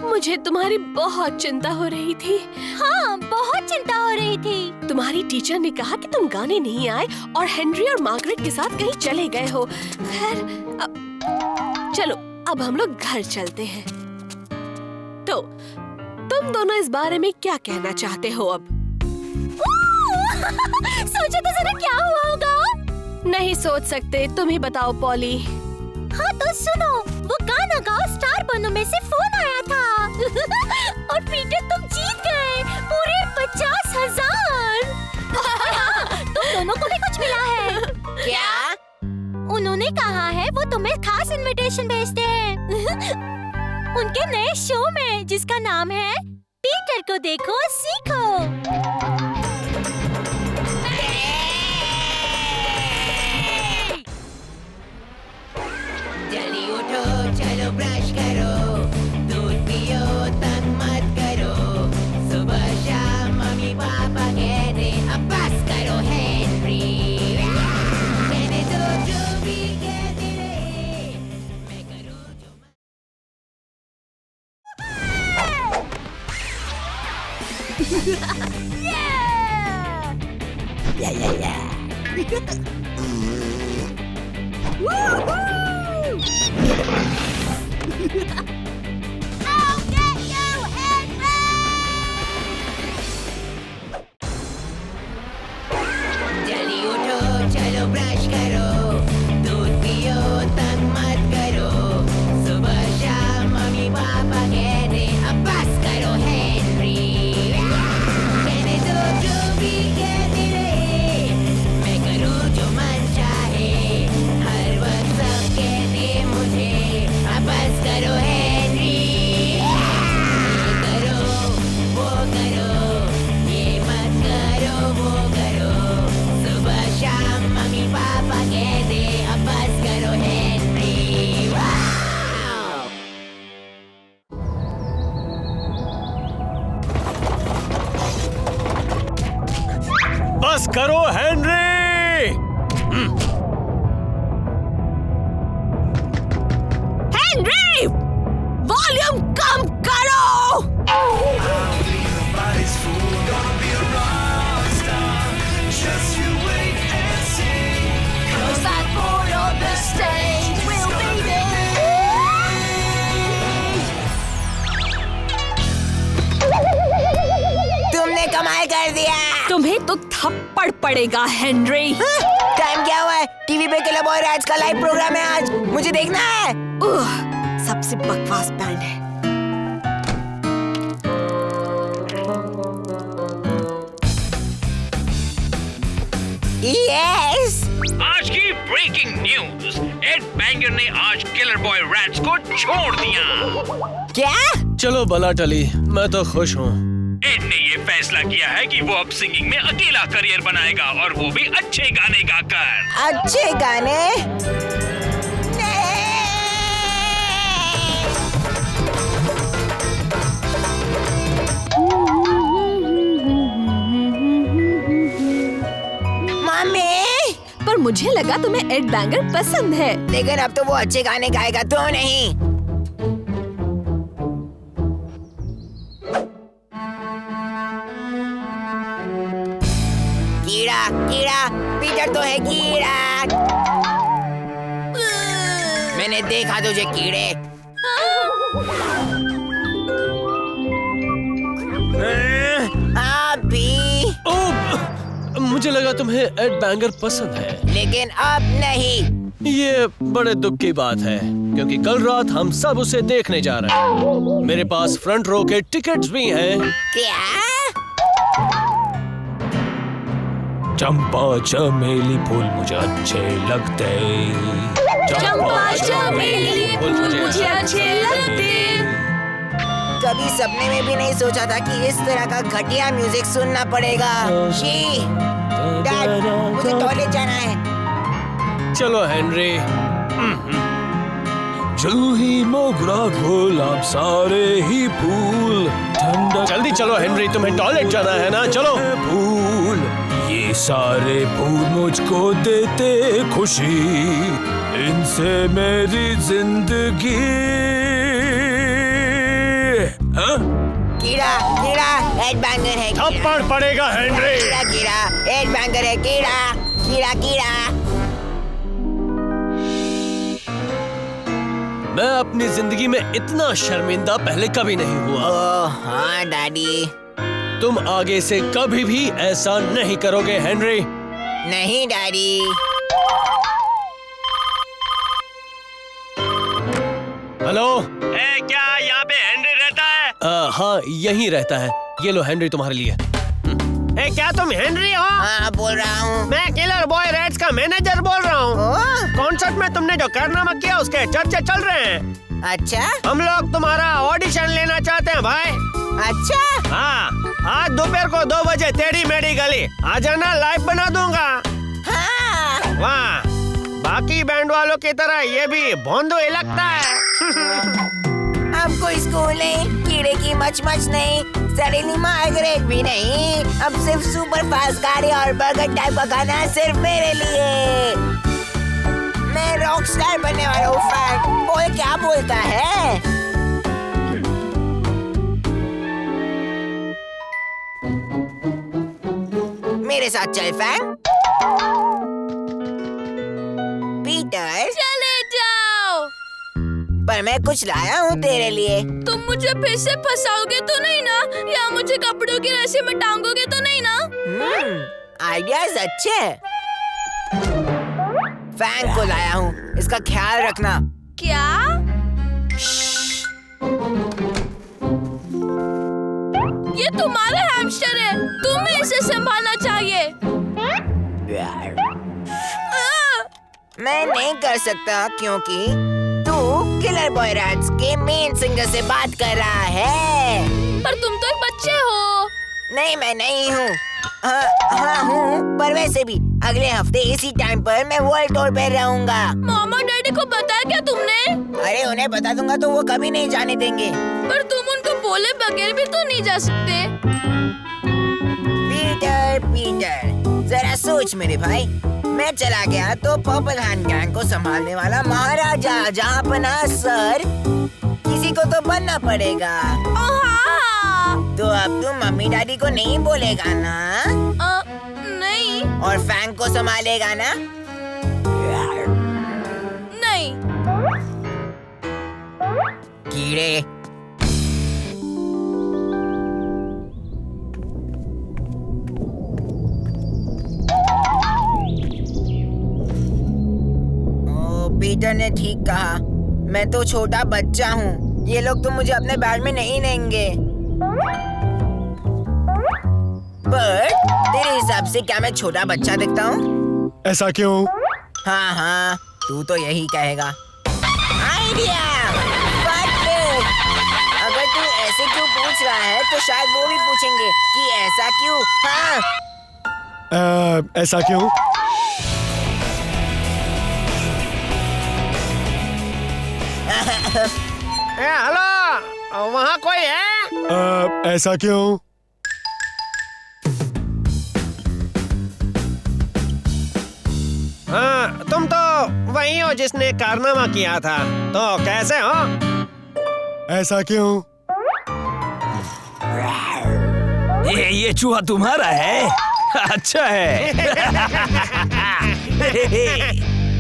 मुझे तुम्हारी बहुत चिंता हो रही थी। हाँ, बहुत चिंता हो रही थी। तुम्हारी टीचर ने कहा कि तुम गाने नहीं आए और हेनरी और मार्गरेट के साथ कहीं चले गए हो। खैर, चलो अब हम लोग घर चलते हैं। तो तुम दोनों इस बारे में क्या कहना चाहते हो अब? सोचो तो जरा क्या हुआ होगा। नहीं सोच सकते, तुम ही बताओ पॉली। हाँ तो सुनो, वो गाना गाओ स्टार बनो में से फोन आया था। और पीटर तुम जीत गए पूरे 50,000। तुम दोनों को भी कुछ मिला है। क्या? उन्होंने कहा है वो तुम्हें खास इनविटेशन भेजते हैं। उनके नए शो में, जिसका नाम है पीटर को देखो सीखो। जल्दी उठो, चलो ब्रश करो, दूध पियो, तंग मत करो। सुबह शाम मम्मी पापा कहते अब बस करो हेनरी। कहने दो जो भी कहते रहे, मैं करूँ जो जल्दी उठो, चलो ब्रश करो, दूध पियो, तंग मत करो। सुबह शाम मम्मी पापा कहते अब बस करो हेनरी। कहने दो जो भी कहते रहे, मैं करूँ जो मन चाहे। हर वक्त सब कहते मुझे अब बस करो हेनरी। ये करो, वो करो, ये मत करो, वो करो। सुबह शाम मम्मी पापा कहते अब बस करो हेनरी। वाव! बस करो हेनरी। हेनरी, वॉल्यूम कम करो। तुमने कमाल कर दिया। तुम्हें तो थप्पड़ पड़ेगा हेनरी। टाइम क्या हुआ है? टीवी पे क्लब और आज का लाइव प्रोग्राम है, आज मुझे देखना है। सबसे बकवास बैंड है। यस, आज की ब्रेकिंग न्यूज, एड बैंगर ने आज किलर बॉय रैट्स को छोड़ दिया। क्या? चलो भला टली, मैं तो खुश हूँ। एड ने ये फैसला किया है कि वो अब सिंगिंग में अकेला करियर बनाएगा और वो भी अच्छे गाने गाकर। अच्छे गाने? मम्मी, मुझे लगा तुम्हें एड बैंगर पसंद है। लेकिन अब तो वो अच्छे गाने गाएगा तो नहीं। कीड़ा कीड़ा, पीटर तो है कीड़ा। मैंने देखा तुझे कीड़े। आप भी। मुझे लगा तुम्हें एड बैंगर पसंद है, लेकिन अब नहीं। ये बड़े दुख की बात है क्योंकि कल रात हम सब उसे देखने जा रहे हैं। मेरे पास फ्रंट रो के टिकट्स भी हैं। क्या? चंपा चमेली फूल मुझे अच्छे लगते। चंपा चमेली फूल मुझे अच्छे लगते। कभी सपने में भी नहीं सोचा था कि इस तरह का घटिया म्यूजिक सुनना पड़ेगा। डैड, मुझे टॉयलेट जाना है। चलो हेनरी। जूही मोगरा गुलाब सारे ही फूल ठंडा। जल्दी चलो हेनरी, तुम्हें टॉयलेट जाना है ना। चलो। फूल ये सारे फूल मुझको देते खुशी, इनसे मेरी जिंदगी। कीड़ा कीड़ा, एड बैंगर है। थप्पड़ पड़ेगा हेनरी। कीड़ा कीड़ा, एड बैंगर है। कीड़ा कीड़ा कीड़ा। मैं अपनी जिंदगी में इतना शर्मिंदा पहले कभी नहीं हुआ। ओह हाँ डैडी। तुम आगे से कभी भी ऐसा नहीं करोगे हेनरी। नहीं डैडी। हेलो। क्या यहाँ पे हेनरी रहता है? हाँ यहीं रहता है। ये लो हेनरी तुम्हारे लिए। क्या तुम हेनरी हो? हाँ बोल रहा हूँ। मैं किलर बॉय रेड्स का मैनेजर बोल रहा हूँ। कॉन्सर्ट में तुमने जो कारनामा किया उसके चर्चे चल रहे हैं। अच्छा। हम लोग तुम्हारा ऑडिशन लेना चाहते हैं भाई। अच्छा। हाँ, आज दोपहर को 2 बजे टेढ़ी मेढ़ी गली आ जाना, लाइव बना दूंगा। हाँ। वाह, बाकी बैंड वालों की तरह ये भी भोंदू ही लगता है। अब कोई स्कूल नहीं, कीड़े की मच नहीं, सड़ेली मार्गरेट भी नहीं। अब सिर्फ सुपर फास्ट गाड़ी और बर्गर टाइप का गाना सिर्फ मेरे लिए। मैं रॉक स्टार बनने वाला हूँ। फैंक बोल, क्या बोलता है? मेरे साथ चल फैंक। पीटर, चले जाओ। पर मैं कुछ लाया हूँ तेरे लिए। तुम मुझे फिर से फंसाओगे तो नहीं ना, या मुझे कपड़ों की रस्सी में टांगोगे तो नहीं ना? आइडियाज अच्छे। फैंक को लाया हूँ, इसका ख्याल रखना। क्या? ये तुम्हारा हैमस्टर है, तुम्हें इसे संभालना चाहिए। मैं नहीं कर सकता क्योंकि तू किलर बॉय रैट्स के मेन सिंगर से बात कर रहा है। पर तुम तो एक बच्चे हो। नहीं, मैं नहीं हूँ। हाँ हूँ, पर वैसे भी अगले हफ्ते इसी टाइम पर मैं वर्ल्ड टूर पे रहूंगा। मामा डैडी को बताया क्या तुमने? अरे उन्हें बता दूंगा तो वो कभी नहीं जाने देंगे। पर तुम उनको बोले बगैर भी तो नहीं जा सकते। पीटर, जरा सोच मेरे भाई। मैं चला गया तो पर्पल हैंड गैंग को संभालने वाला महाराजा जहाँपना सर किसी को तो बनना पड़ेगा। तो अब तू मम्मी डैडी को नहीं बोलेगा ना? नहीं। और फैंक को संभालेगा ना? नहीं। कीड़े। पीटर ने ठीक कहा, मैं तो छोटा बच्चा हूँ। ये लोग तो मुझे अपने बैग में नहीं लेंगे। पर तेरे हिसाब से क्या मैं छोटा बच्चा दिखता हूँ? ऐसा क्यों? हाँ, तू तो यही कहेगा। आइडिया! अगर तू ऐसे क्यों पूछ रहा है तो शायद वो भी पूछेंगे कि ऐसा क्यों। हाँ। ऐसा क्यों? हेलो, वहाँ कोई है? ऐसा क्यों? हाँ, तुम तो वही हो जिसने कारनामा किया था, तो कैसे हो? ऐसा क्यों? ये चूहा तुम्हारा है? अच्छा है।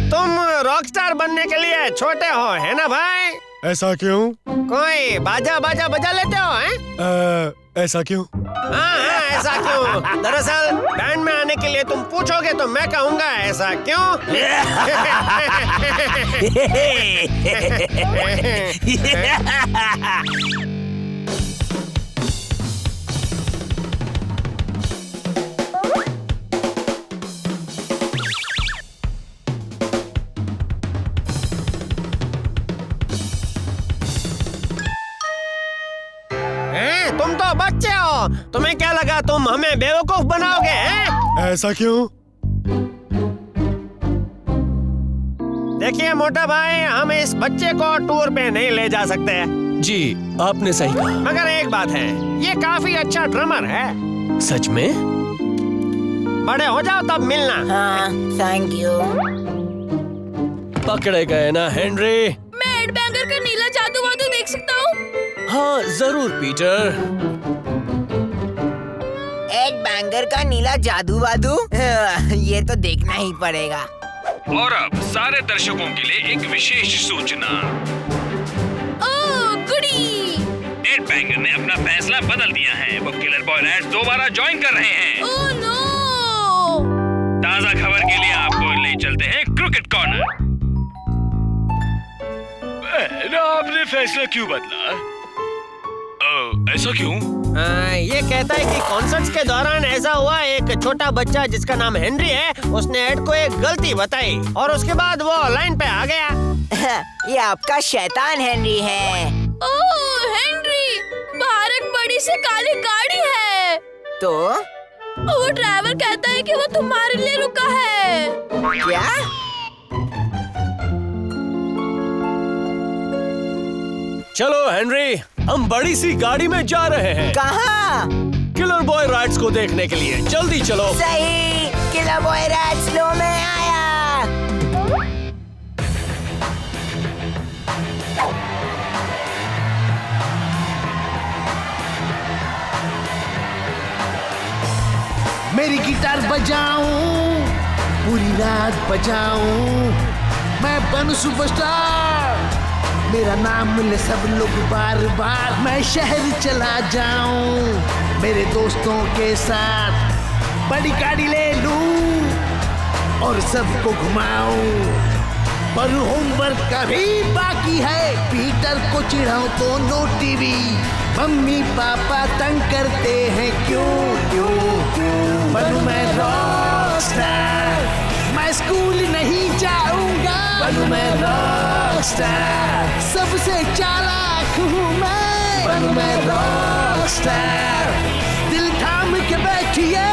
तुम रॉकस्टार बनने के लिए छोटे हो, है ना भाई? ऐसा क्यों? कोई बाजा बजा लेते हो, हैं? ऐसा क्यों? हाँ, ऐसा क्यों? दरअसल बैंड में आने के लिए तुम पूछोगे तो मैं कहूँगा ऐसा क्यों? तुम तो बच्चे हो, तुम्हें क्या लगा तुम हमें बेवकूफ बनाओगे, हैं? ऐसा क्यों? देखिए मोटा भाई, हम इस बच्चे को टूर पे नहीं ले जा सकते। जी, आपने सही कहा। मगर एक बात है, ये काफी अच्छा ड्रमर है। सच में? बड़े हो जाओ तब मिलना। हाँ, थैंक यू। पकड़े गए ना हेनरी? मैं एड बैंगर का नीला जादू वादू देख सकता हूँ? हाँ जरूर पीटर। एड बैंगर का नीला जादू वादू? ये तो देखना ही पड़ेगा। और अब सारे दर्शकों के लिए एक विशेष सूचना। ओह गुडी! एड बैंगर ने अपना फैसला बदल दिया है। वो किलर बॉय रैट्स दोबारा ज्वाइन कर रहे हैं। Oh no! ताज़ा खबर के लिए आपको ले चलते हैं क्रिकेट कॉर्नर। आपने फैसला क्यों बदला? ऐसा क्यों? ये कहता है कि कॉन्सर्ट्स के दौरान ऐसा हुआ, एक छोटा बच्चा जिसका नाम हेनरी है, उसने एड को एक गलती बताई और उसके बाद वो लाइन पे आ गया। ये आपका शैतान हेनरी है। ओह हेनरी, बाहर एक बड़ी सी काली गाड़ी है। तो वो ड्राइवर कहता है कि वो तुम्हारे लिए रुका है। क्या? चलो हेनरी, हम बड़ी सी गाड़ी में जा रहे हैं। कहाँ? किलर बॉय रैट्स को देखने के लिए। जल्दी चलो। सही, किलर बॉय रैट्स स्लो में आया। मेरी गिटार बजाऊं, पूरी रात बजाऊं, मैं बनूं सुपरस्टार, मेरा नाम मिले सब लोग बार बार, मैं शहर चला जाऊं मेरे दोस्तों के साथ, बड़ी गाड़ी ले लूं और सबको घुमाऊं, पर होमवर्क कभी बाकी है, पीटर को चिढ़ाऊं तो नो टीवी, मम्मी पापा तंग करते हैं क्यों क्यों क्यों, बनूं मैं रॉकस्टार, मैं स्कूल नहीं जाऊंगा, बनूं मैं रॉकस्टार, सबसे चालाक हूँ मैं, बनूं मैं रॉकस्टार, दिल थाम के बैठिए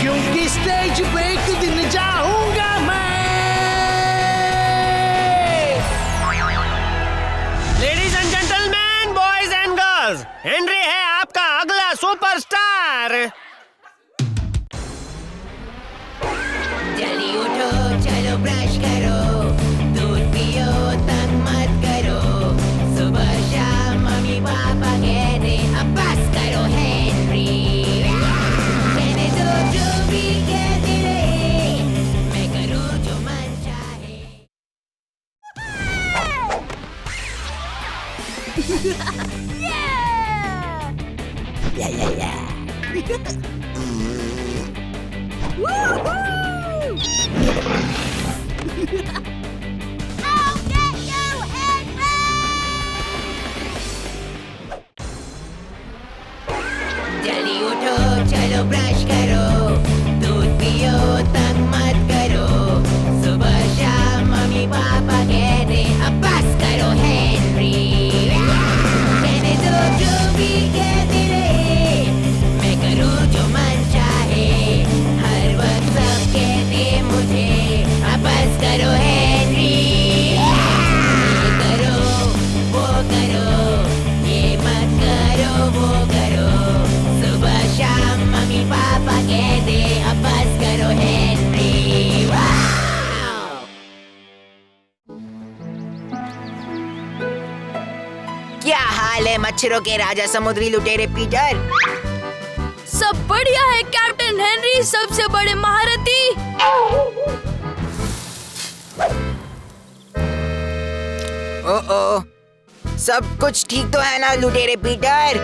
क्योंकि स्टेज पे एक दिन जाऊंगा मैं। Ladies and gentleman, boys and girls, Henry है आपका अगला सुपरस्टार। जल्दी उठो, चलो ब्रश करो, दूध पियो, तंग मत करो, सुबह शाम मम्मी पापा कहते अब बस करो हेनरी, कहने दो जो भी कहते रहे, मैं करूँ जो मन चाहे। जल्दी उठो, चलो ब्रश करो, दूध पियो, तंग मत करो, सुबह शाम मम्मी पापा कहते अब बस करो हेनरी, कहने दो जो भी कहते रहे, मैं करूँ जो मन चाहे, हर वक्त सब कहते मुझे अब बस करो हेनरी। मच्छरों के राजा समुद्री लुटेरे पीटर। सब बढ़िया है कैप्टन हेनरी, सबसे बड़े महारथी। ओ, सब कुछ ठीक तो है ना लुटेरे पीटर?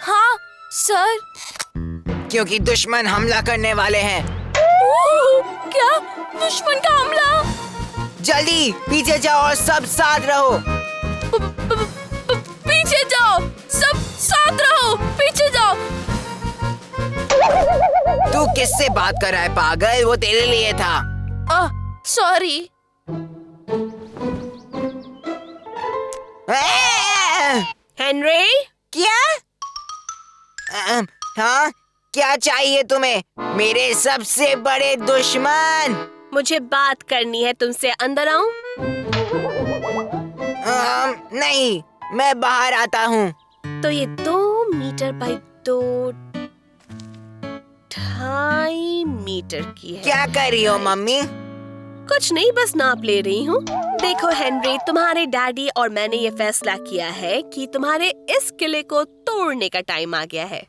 हाँ सर। क्योंकि दुश्मन हमला करने वाले हैं। क्या? दुश्मन का हमला? जल्दी पीछे जाओ और सब साथ रहो। पीछे जाओ, सब साथ रहो, पीछे जाओ। तू किससे बात कर रहा है पागल? वो तेरे लिए था। सॉरी। हेनरी? क्या? हाँ, क्या चाहिए तुम्हें? मेरे सबसे बड़े दुश्मन। मुझे बात करनी है तुमसे, अंदर आऊं? नहीं, मैं बाहर आता हूँ। तो ये 2 मीटर बाई 2.5 मीटर की है। क्या कर रही हो मम्मी? कुछ नहीं, बस नाप ले रही हूँ। देखो हेनरी, तुम्हारे डैडी और मैंने ये फैसला किया है कि तुम्हारे इस किले को तोड़ने का टाइम आ गया है।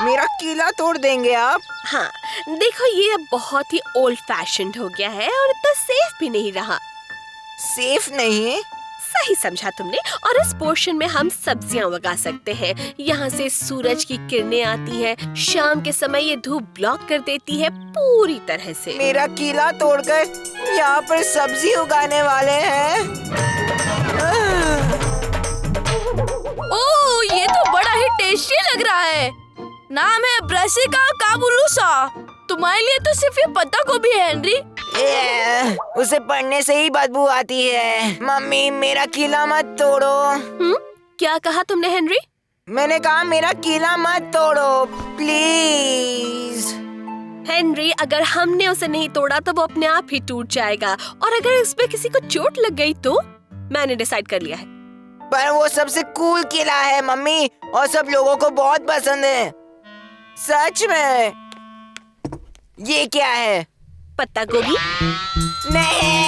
मेरा किला तोड़ देंगे आप? हाँ, देखो ये अब बहुत ही ओल्ड फैशन्ड हो गया है और इतना सेफ भी नहीं रहा। सेफ नहीं? सही समझा तुमने। और इस पोर्शन में हम सब्जियां उगा सकते हैं। यहाँ से सूरज की किरणें आती हैं। शाम के समय ये धूप ब्लॉक कर देती है पूरी तरह से। मेरा किला तोड़कर यहाँ पर सब्जी उगाने वाले हैं। ओह, ये तो बड़ा ही टेस्टी लग रहा है। नाम है ब्रासिका काबुलुसा। तुम्हारे लिए तो सिर्फ ये पत्ता गोभी है हेनरी। उसे पढ़ने से ही बदबू आती है। मम्मी, मेरा किला मत तोड़ो। क्या कहा तुमने हेनरी? मैंने कहा मेरा किला मत तोड़ो प्लीज। हेनरी, अगर हमने उसे नहीं तोड़ा तो वो अपने आप ही टूट जाएगा। और अगर इसमें किसी को चोट लग गई तो? मैंने डिसाइड कर लिया है। पर वो सबसे कूल किला है मम्मी, और सब लोगों को बहुत पसंद है। सच में। ये क्या है? पत्ता गोभी? नहीं।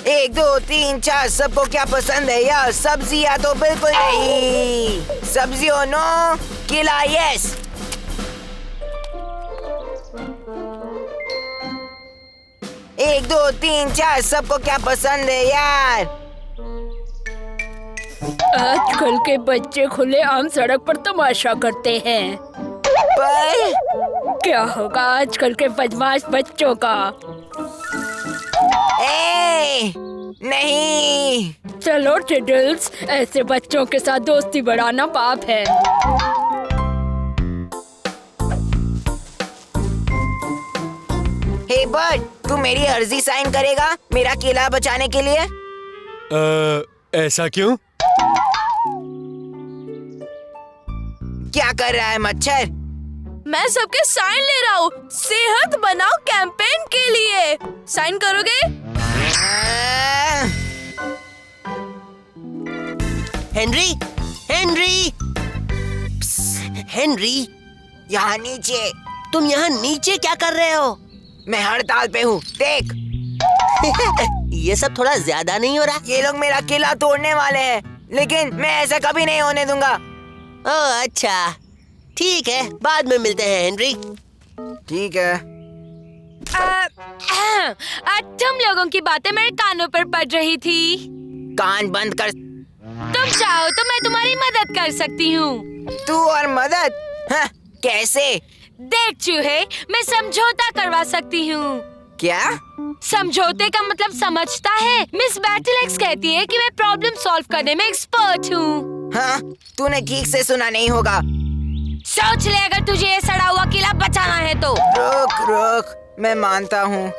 1 2 3 4 सबको क्या पसंद है? या सब्जियां तो बिल्कुल नहीं। सब्जियों नो, किला यस। एक 2 3 4 सबको क्या पसंद है यार? आजकल के बच्चे खुले आम सड़क पर तमाशा करते हैं। पर क्या होगा आजकल के बदमाश बच्चों का? नहीं। चलो टिडल्स, ऐसे बच्चों के साथ दोस्ती बढ़ाना पाप है। हे बर्ड, तू मेरी अर्जी साइन करेगा मेरा किला बचाने के लिए? ऐसा क्यों? क्या कर रहा है मच्छर? मैं सबके साइन ले रहा हूँ सेहत बनाओ कैंपेन के लिए। साइन करोगे? हेनरी, हेनरी, हेनरी, यहाँ नीचे। तुम यहाँ नीचे क्या कर रहे हो? मैं हड़ताल पे हूँ, देख। ये सब थोड़ा ज्यादा नहीं हो रहा? ये लोग मेरा किला तोड़ने वाले हैं, लेकिन मैं ऐसा कभी नहीं होने दूंगा। ओह अच्छा, ठीक है, बाद में मिलते हैं हेनरी। ठीक है। तुम लोगों की बातें मेरे कानों पर पड़ रही थी। कान बंद कर। तुम चाहो तो मैं तुम्हारी मदद कर सकती हूँ। तू और मदद? हाँ, कैसे? देख चूहे, मैं समझौता करवा सकती हूँ। क्या? समझौते का मतलब समझता है? मिस बैटलेक्स कहती है कि मैं प्रॉब्लम सॉल्व करने में एक्सपर्ट हूँ। हाँ, तूने ठीक से सुना नहीं होगा। सोच ले, अगर तुझे ये सड़ा हुआ किला बचाना है तो। रुक, मैं मानता हूँ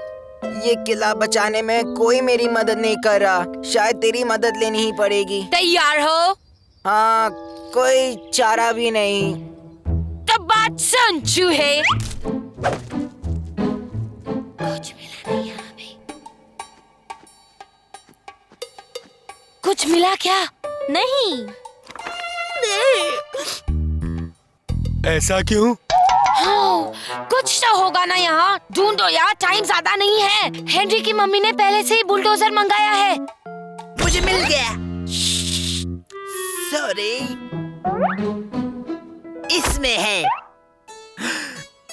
ये किला बचाने में कोई मेरी मदद नहीं कर रहा। शायद तेरी मदद लेनी ही पड़ेगी। तैयार हो? हाँ, कोई चारा भी नहीं। तो बात सुन चूहे। कुछ मिला नहीं हमें। कुछ मिला क्या? नहीं। ऐसा क्यों? हाँ, कुछ तो होगा ना यहाँ। ढूंढो यार, टाइम ज्यादा नहीं है। हेनरी की मम्मी ने पहले से ही बुलडोजर मंगाया है। मुझे मिल गया। सॉरी, इसमें है।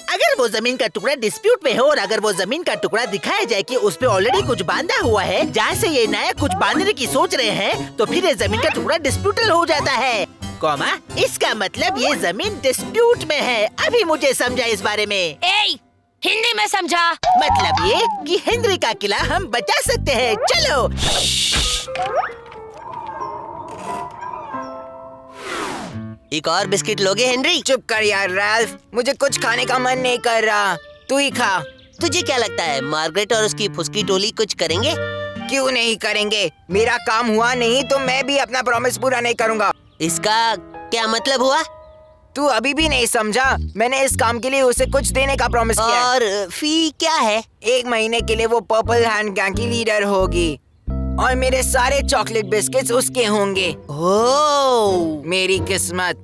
अगर वो जमीन का टुकड़ा डिस्प्यूट में हो और अगर वो जमीन का टुकड़ा दिखाया जाए कि उस पे ऑलरेडी कुछ बांधा हुआ है, जहाँ से ये नया कुछ बांधने की सोच रहे हैं, तो फिर ये जमीन का टुकड़ा डिस्प्यूटल हो जाता है। कॉमा, इसका मतलब ये जमीन डिस्प्यूट में है। अभी मुझे समझा इस बारे में। हिंदी में समझा। मतलब ये कि हेनरी का किला हम बचा सकते हैं। चलो। एक और बिस्किट लोगे हेनरी? चुप कर यार रैल्फ, मुझे कुछ खाने का मन नहीं कर रहा। तू ही खा। तुझे क्या लगता है मार्गरेट और उसकी फुसकी टोली कुछ करेंगे? क्यों नहीं करेंगे? मेरा काम हुआ नहीं तो मैं भी अपना प्रॉमिस पूरा नहीं करूँगा। इसका क्या मतलब हुआ? तू अभी भी नहीं समझा? मैंने इस काम के लिए उसे कुछ देने का प्रॉमिस किया। और फी क्या है? 1 महीने के लिए वो पर्पल हैंड गैंग की लीडर होगी और मेरे सारे चॉकलेट बिस्किट्स उसके होंगे। ओह, मेरी किस्मत।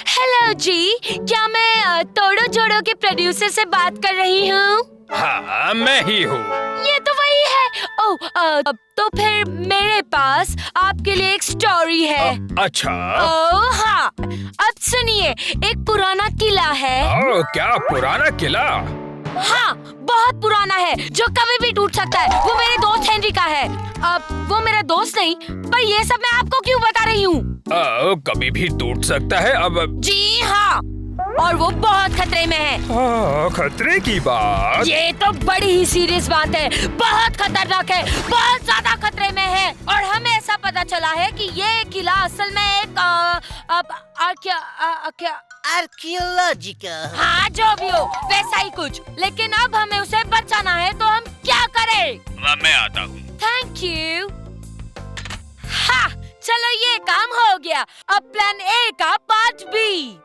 हेलो जी, क्या मैं तोड़ो जोड़ो के प्रोड्यूसर से बात कर रही हूँ? हाँ, मैं ही हूँ। ये तो वही है। ओह, तो फिर मेरे पास आपके लिए एक स्टोरी है। अच्छा। ओह हाँ, अब सुनिए। एक पुराना किला है। ओह, क्या पुराना किला? हाँ, बहुत पुराना है, जो कभी भी टूट सकता है। वो मेरे दोस्त हेनरी का है। अब वो मेरा दोस्त नहीं, पर ये सब मैं आपको क्यों बता रही हूँ? कभी भी टूट सकता है। अब जी हाँ, और वो बहुत खतरे में है। खतरे की बात? ये तो बड़ी ही सीरियस बात है। बहुत खतरनाक है, बहुत ज्यादा खतरे में है। और हमें ऐसा पता चला है कि ये किला असल में एक आर्कियोलॉजिकल। हाँ, जो भी हो, वैसा ही कुछ। लेकिन अब हमें उसे बचाना है, तो हम क्या करें? मैं आता हूँ। Thank you. हाँ, चलो ये काम हो गया। अब प्लान ए का पार्ट बी।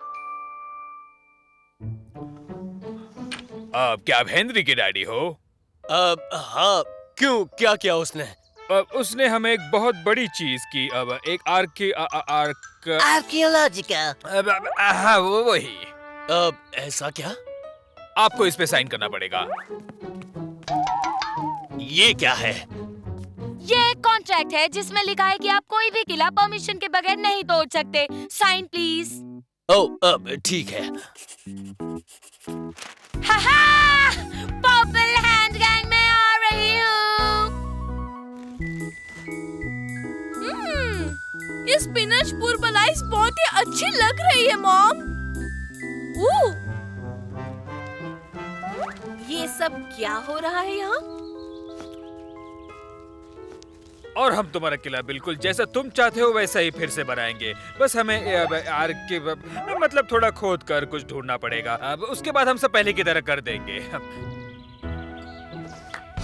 क्या आप हेनरी के डैडी हो? हाँ, क्यों? क्या किया उसने? उसने हमें एक बहुत बड़ी चीज की। अब एक आर्कियोलॉजिकल। हाँ, वो वही। ऐसा क्या? आपको इस पे साइन करना पड़ेगा। ये क्या है? ये कॉन्ट्रैक्ट है जिसमें लिखा है कि आप कोई भी किला परमिशन के बगैर नहीं तोड़ सकते। Sign please. ओह, ठीक है। पर्पल हैंड गैंग में आ रही हूँ। ये स्पिनच पुरबलाइस बहुत ही अच्छी लग रही है मॉम। ये सब क्या हो रहा है यहाँ? और हम तुम्हारा किला बिल्कुल जैसा तुम चाहते हो वैसा ही फिर से बनाएंगे। बस हमें मतलब थोड़ा खोद कर कुछ ढूंढना पड़ेगा। अब उसके बाद हम सब पहले की तरह कर देंगे।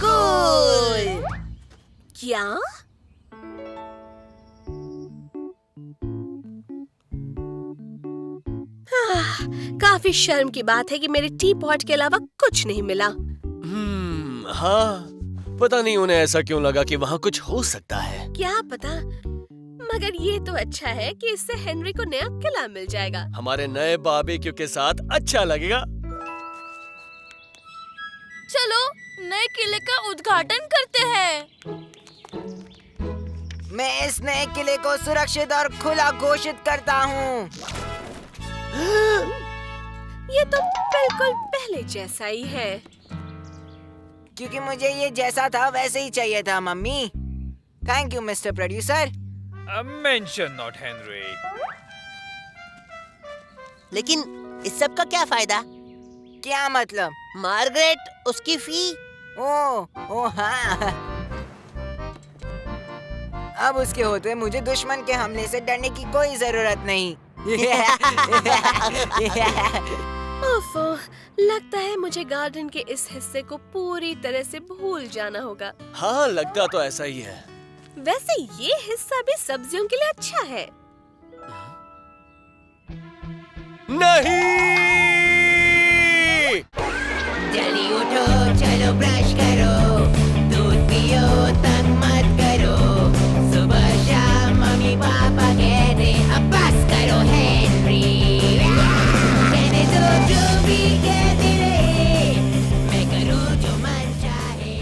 कूल। क्या? काफी शर्म की बात है कि मेरे टी पॉट के अलावा कुछ नहीं मिला। हाँ, पता नहीं उन्हें ऐसा क्यों लगा कि वहाँ कुछ हो सकता है। क्या पता, मगर ये तो अच्छा है कि इससे हेनरी को नया किला मिल जाएगा। हमारे नए बारबेक्यू के साथ अच्छा लगेगा। चलो नए किले का उद्घाटन करते हैं। मैं इस नए किले को सुरक्षित और खुला घोषित करता हूँ। ये तो बिल्कुल पहले जैसा ही है। क्योंकि मुझे ये जैसा था वैसे ही चाहिए था mummy. Thank you mister producer. Mention not Henry. लेकिन इस सब का क्या फायदा? क्या मतलब? मार्गरेट, उसकी फी। ओह हाँ। अब उसके होते मुझे दुश्मन के हमले से डरने की कोई जरूरत नहीं। ओफो, लगता है मुझे गार्डन के इस हिस्से को पूरी तरह से भूल जाना होगा। हाँ, लगता तो ऐसा ही है। वैसे ये हिस्सा भी सब्जियों के लिए अच्छा है। नहीं! जल्दी उठो, चलो ब्रश करो, दूध पियो भी कहते रहे, मैं करूँ जो मन चाहे।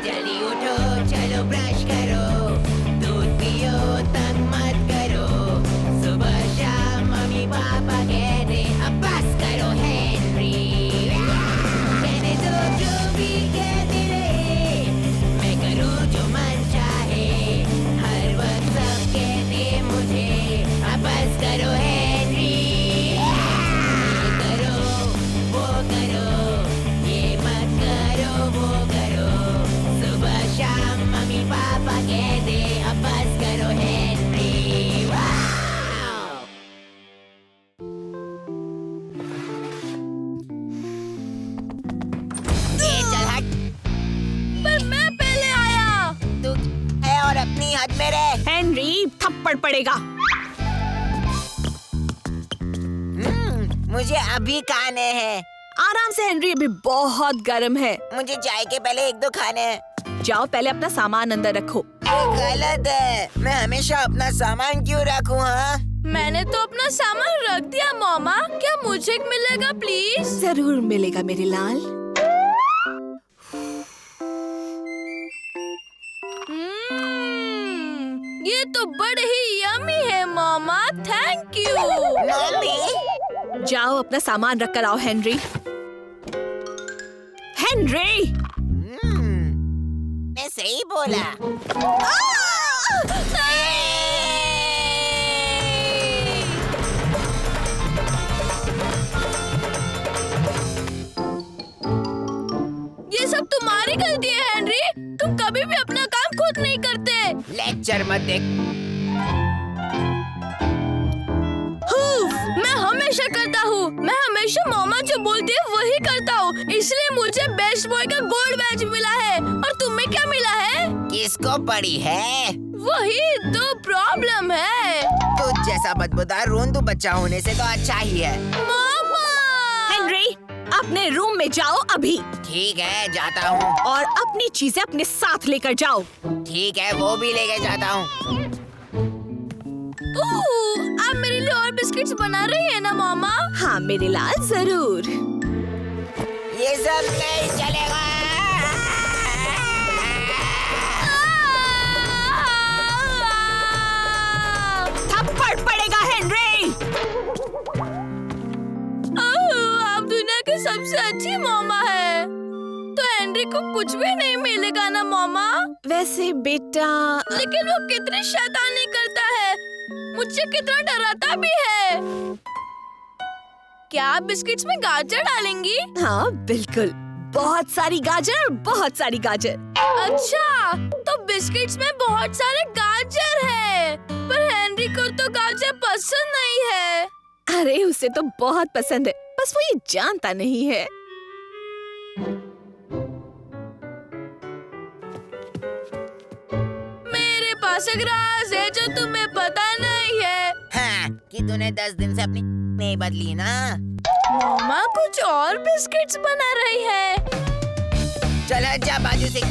जल्दी उठो, चलो ब्रश करो, दूध पियो, तंग मत करो, सुबह शाम मम्मी पापा कहते अब बस करो हेनरी। कहने दो जो भी कहते रहे, मैं करूँ जो मन चाहे, हर वक्त सब कहते मुझे अब बस करो हेनरी। ये करो, वो करो, ये मत करो, वो करो, सुबह शाम मम्मी पापा कहते अब बस करो हेनरी। वाओ! ये चल हट। पर मैं पहले आया। तू है और अपनी हद में रह। हेनरी, थप्पड़ पड़ेगा। मुझे अभी खाने हैं। आराम से हेनरी, अभी बहुत गर्म है। मुझे चाय के पहले 1-2 खाने हैं। जाओ, पहले अपना सामान अंदर रखो। ये गलत है। मैं हमेशा अपना सामान क्यों रखूं? हाँ, मैंने तो अपना सामान रख दिया मम्मा। क्या मुझे मिलेगा प्लीज? जरूर मिलेगा मेरे लाल। ये तो बड़े ही यमी है मम्मा, थैंक यू। मम्मी, जाओ अपना सामान रख कर आओ हेनरी। हेनरी! मैं सही बोला। ये सब तुम्हारी गलती है हेनरी। तुम कभी भी अपना काम खुद नहीं करते। लेक्चर मत देख। मैं हमेशा करता हूँ। मैं हमेशा मम्मा जो बोलती है वही करता हूँ। इसलिए मुझे बेस्ट बॉय का गोल्ड बैज मिला है। और तुम्हें क्या मिला है? किसको पड़ी है? वही तो प्रॉब्लम है। तू जैसा बदबूदार रोंदू बच्चा होने से तो अच्छा ही है। मम्मा! हेनरी, अपने रूम में जाओ अभी। ठीक है, जाता हूँ। और अपनी चीजें अपने साथ लेकर जाओ। ठीक है, वो भी लेके जाता हूँ। आप मेरे लिए और बिस्किट्स बना रही है ना मम्मा? हाँ मेरे लाल, जरूर। ये सब नहीं चलेगा। थप्पड़ पड़ेगा हेनरी। आप दुनिया की सबसे अच्छी मम्मा है। तो हेनरी को कुछ भी नहीं मिलेगा ना मम्मा? वैसे बेटा, लेकिन वो कितनी शैतानी करता है, मुझसे कितना डराता भी है। क्या आप बिस्किट्स में गाजर डालेंगी? हाँ बिल्कुल, बहुत सारी गाजर और बहुत सारी गाजर। अच्छा, तो बिस्किट्स में बहुत सारे गाजर है। पर हेनरी को तो गाजर पसंद नहीं है। अरे उसे तो बहुत पसंद है, बस वो ये जानता नहीं है। मेरे पास एक राज है जो तुम्हें पता नहीं है। हाँ, कि तूने 10 दिन से अपनी नहीं बदली ना। मम्मा कुछ और बिस्किट्स बना रही है। चल जा बाजू से।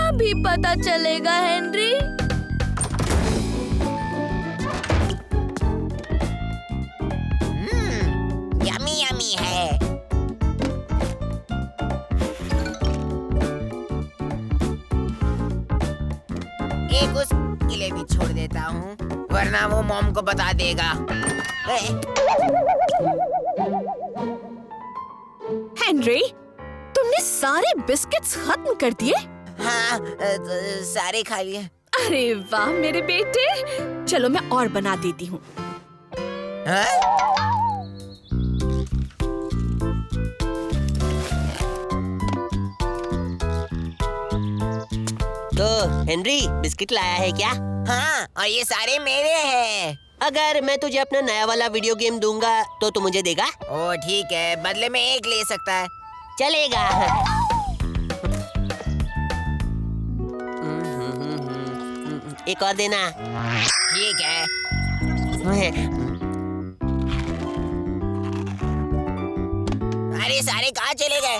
अभी पता चलेगा हेनरी। यमी यमी है। एक उसके लिए भी छोड़ देता हूँ, वरना वो मॉम को बता देगा। हेनरी, तुमने सारे बिस्किट्स खत्म कर दिए? हाँ, सारे खा लिए। अरे वाह मेरे बेटे, चलो मैं और बना देती हूँ। तो हेनरी, बिस्किट लाया है क्या? हाँ, और ये सारे मेरे हैं। अगर मैं तुझे अपना नया वाला वीडियो गेम दूंगा तो तू मुझे देगा? ओ ठीक है, बदले में एक ले सकता है। चलेगा। एक और देना। ठीक है। अरे सारे कहाँ चले गए?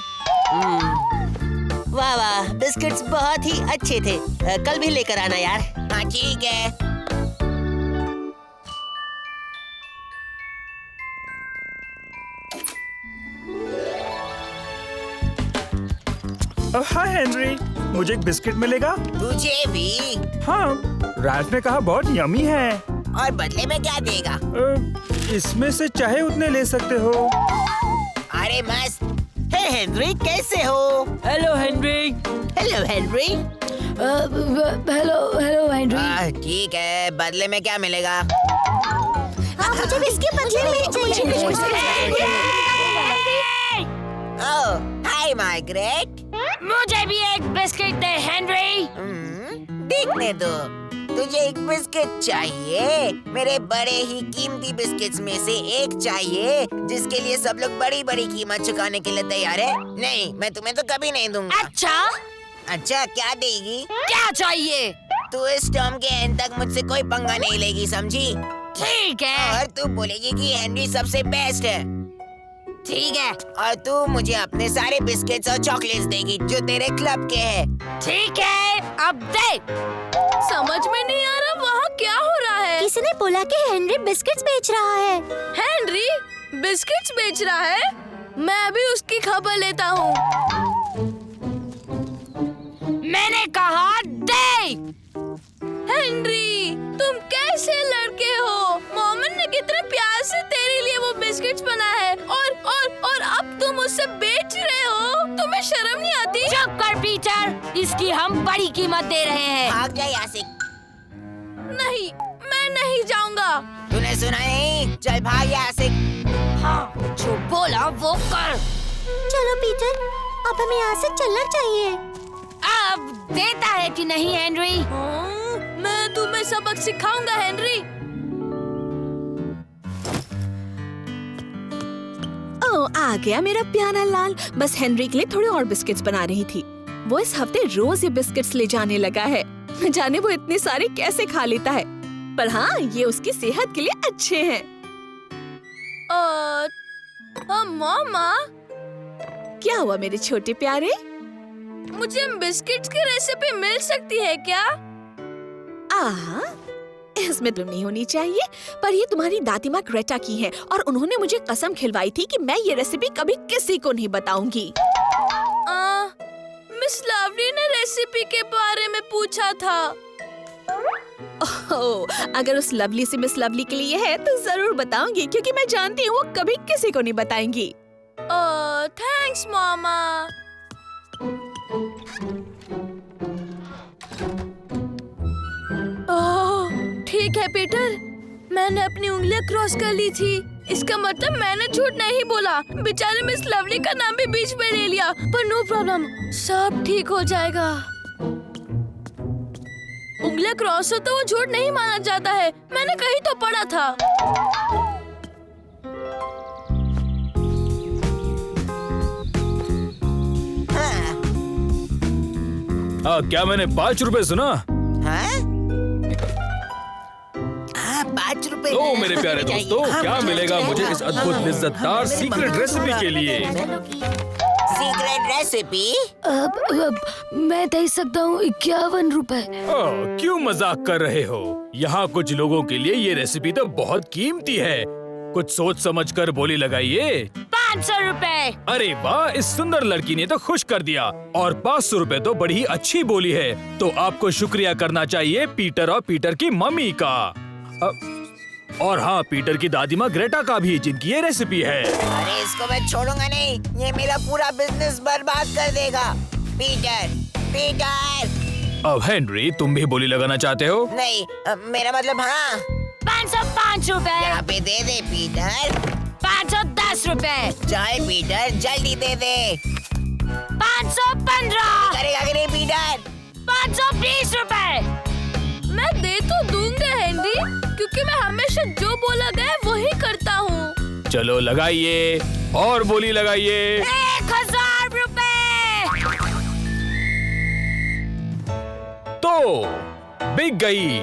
वाह वाह, बिस्किट्स बहुत ही अच्छे थे। कल भी लेकर आना यार। हाँ ठीक है। हाय हेनरी, मुझे एक बिस्किट मिलेगा? तुझे भी? हाँ, राज ने कहा बहुत यमी है। और बदले में क्या देगा? इसमें से चाहे उतने ले सकते हो। अरे मस्त। हे हेनरी, कैसे हो? Hello Henry. Hello Henry. Hello Henry. ठीक है, बदले में क्या मिलेगा? मुझे भी इसके बदले में चाहिए। ओह, हाय मार्गरेट। मुझे भी एक बिस्किट दे हेनरी। देखने दो। तुझे एक बिस्किट चाहिए? मेरे बड़े ही कीमती बिस्किट्स में से एक चाहिए जिसके लिए सब लोग बड़ी बड़ी कीमत चुकाने के लिए तैयार है? नहीं, मैं तुम्हें तो कभी नहीं दूंगा। अच्छा, क्या देगी? क्या चाहिए? तू इस टर्म के एंड तक मुझसे कोई पंगा नहीं लेगी, समझी? ठीक है। और तू बोलेगी कि हेनरी सबसे बेस्ट है। ठीक है। और तू मुझे अपने सारे बिस्किट्स और चॉकलेट्स देगी जो तेरे क्लब के हैं। ठीक है, अब दे। समझ में नहीं आ रहा वहाँ क्या हो रहा है। किसी ने बोला कि हेनरी बिस्किट्स बेच रहा है। हेनरी बिस्किट्स बेच रहा है? मैं अभी उसकी खबर लेता हूँ। मैंने कहा दे। हेनरी, तुम कैसे लड़के हो? मोमिन ने कितने प्यार से तेरे लिए वो बिस्किट्स बनाया है और अब तुम उससे बेच रहे हो? तुम्हें शर्म नहीं आती? चुप कर पीटर, इसकी हम बड़ी कीमत दे रहे हैं। भाग जा यहाँ से। नहीं, मैं नहीं जाऊंगा। तूने सुना नहीं? चल भाग यहाँ से। हाँ, जो बोला वो कर। चलो पीटर, अब हमें यहाँ से चलना चाहिए। अब देता है कि नहीं हेनरी? मैं तुम्हें सबक सिखाऊंगा हेनरी। ओह, आ गया मेरा प्यारा लाल। बस हेनरी के लिए थोड़े और बिस्किट्स बना रही थी। वो इस हफ्ते रोज ये बिस्किट्स ले जाने लगा है। न जाने वो इतने सारे कैसे खा लेता है, पर हाँ, ये उसकी सेहत के लिए अच्छे हैं। मामा, क्या हुआ मेरे छोटे प्यारे? मुझे बिस्किट्स की रेसिपी मिल सकती है क्या? इसमें तुम नहीं होनी चाहिए, पर ये तुम्हारी दादी माँ ग्रेटा की है और उन्होंने मुझे कसम खिलवाई थी कि मैं ये रेसिपी कभी किसी को नहीं बताऊंगी। मिस लवली ने रेसिपी के बारे में पूछा था। ओह, अगर उस लवली से मिस लवली के लिए है तो जरूर बताऊंगी, क्योंकि मैं जानती हूँ वो कभी किसी को नहीं बताएंगी। थैंक्स मामा। ठीक है पीटर, मैंने अपनी उंगलियां क्रॉस कर ली थी। इसका मतलब मैंने झूठ नहीं बोला। बेचारे मिस लवली का नाम भी बीच में ले लिया, पर नो प्रॉब्लम, सब ठीक हो जाएगा। उंगलियां क्रॉस हो तो वो झूठ नहीं माना जाता है, मैंने कहीं तो पढ़ा था। क्या मैंने 5 रुपए सुना? 5 रुपए? तो मेरे प्यारे दोस्तों, क्या मिलेगा मुझे इस अद्भुत लिज़्ज़तदार सीक्रेट रेसिपी के लिए? Secret recipe? मैं दे सकता हूँ 51 रुपए। क्यों मजाक कर रहे हो? यहाँ कुछ लोगों के लिए ये रेसिपी तो बहुत कीमती है। कुछ सोच समझ कर बोली लगाइए। 500 रुपए। अरे वाह, इस सुंदर लड़की ने तो खुश कर दिया। और 500 रुपए तो बड़ी ही अच्छी बोली है। तो आपको शुक्रिया करना चाहिए पीटर और पीटर की मम्मी का। और हाँ, पीटर की दादी माँ ग्रेटा का भी, जिनकी ये रेसिपी है। अरे इसको मैं छोड़ूंगा नहीं, ये मेरा पूरा बिजनेस बर्बाद कर देगा। पीटर। अब हेनरी, तुम भी बोली लगाना चाहते हो? नहीं, मेरा मतलब हाँ। 505 रुपए। यहाँ पे दे दे पीटर। 510 रुपए। चल पीटर, जल्दी दे दे। 515। करेगा कि नहीं पीटर? 520 रुपए। मैं दे तो दूंगा हेनरी, क्योंकि मैं हमेशा जो बोला गया वही करता हूँ। चलो लगाइए और बोली लगाइए। 1000 रुपए। तो बिक गई।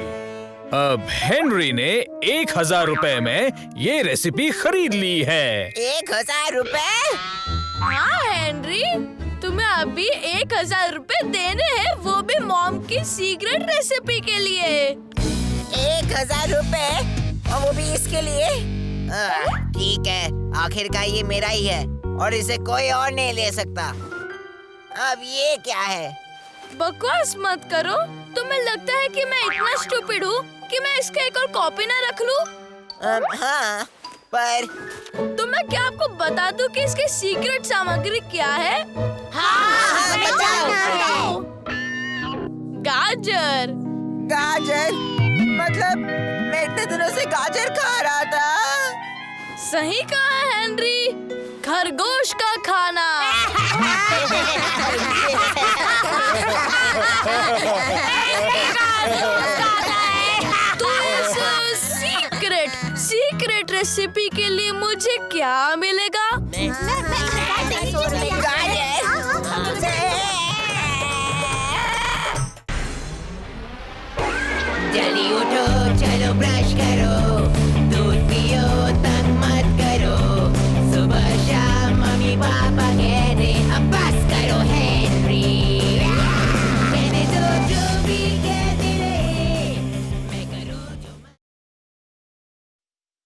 अब हेनरी ने 1000 रुपए में ये रेसिपी खरीद ली है। 1000 रुपए? हाँ हेनरी, तुम्हें अभी 1000 रुपए देने हैं, वो भी मॉम की सीक्रेट रेसिपी के लिए। 1000 रुपए? और वो भी इसके लिए? ठीक है, आखिरकार ये मेरा ही है और इसे कोई और नहीं ले सकता। अब ये क्या है? बकवास मत करो। तुम्हें लगता है कि मैं इतना स्टूपिड हूँ कि मैं इसका एक और कॉपी ना रख लूँ? हाँ, पर तो मैं क्या आपको बता दूँ कि इसकी सीक्रेट सामग्री क्या है? हाँ, बताओ। गाजर। गाजर? मतलब मैं इतने दिनों से गाजर खा रहा था। सही कहा हेनरी, खरगोश का खाना। तो इस सीक्रेट रेसिपी के लिए मुझे क्या मिलेगा? जल्दी उठो, चलो ब्रश करो, दूध पियो,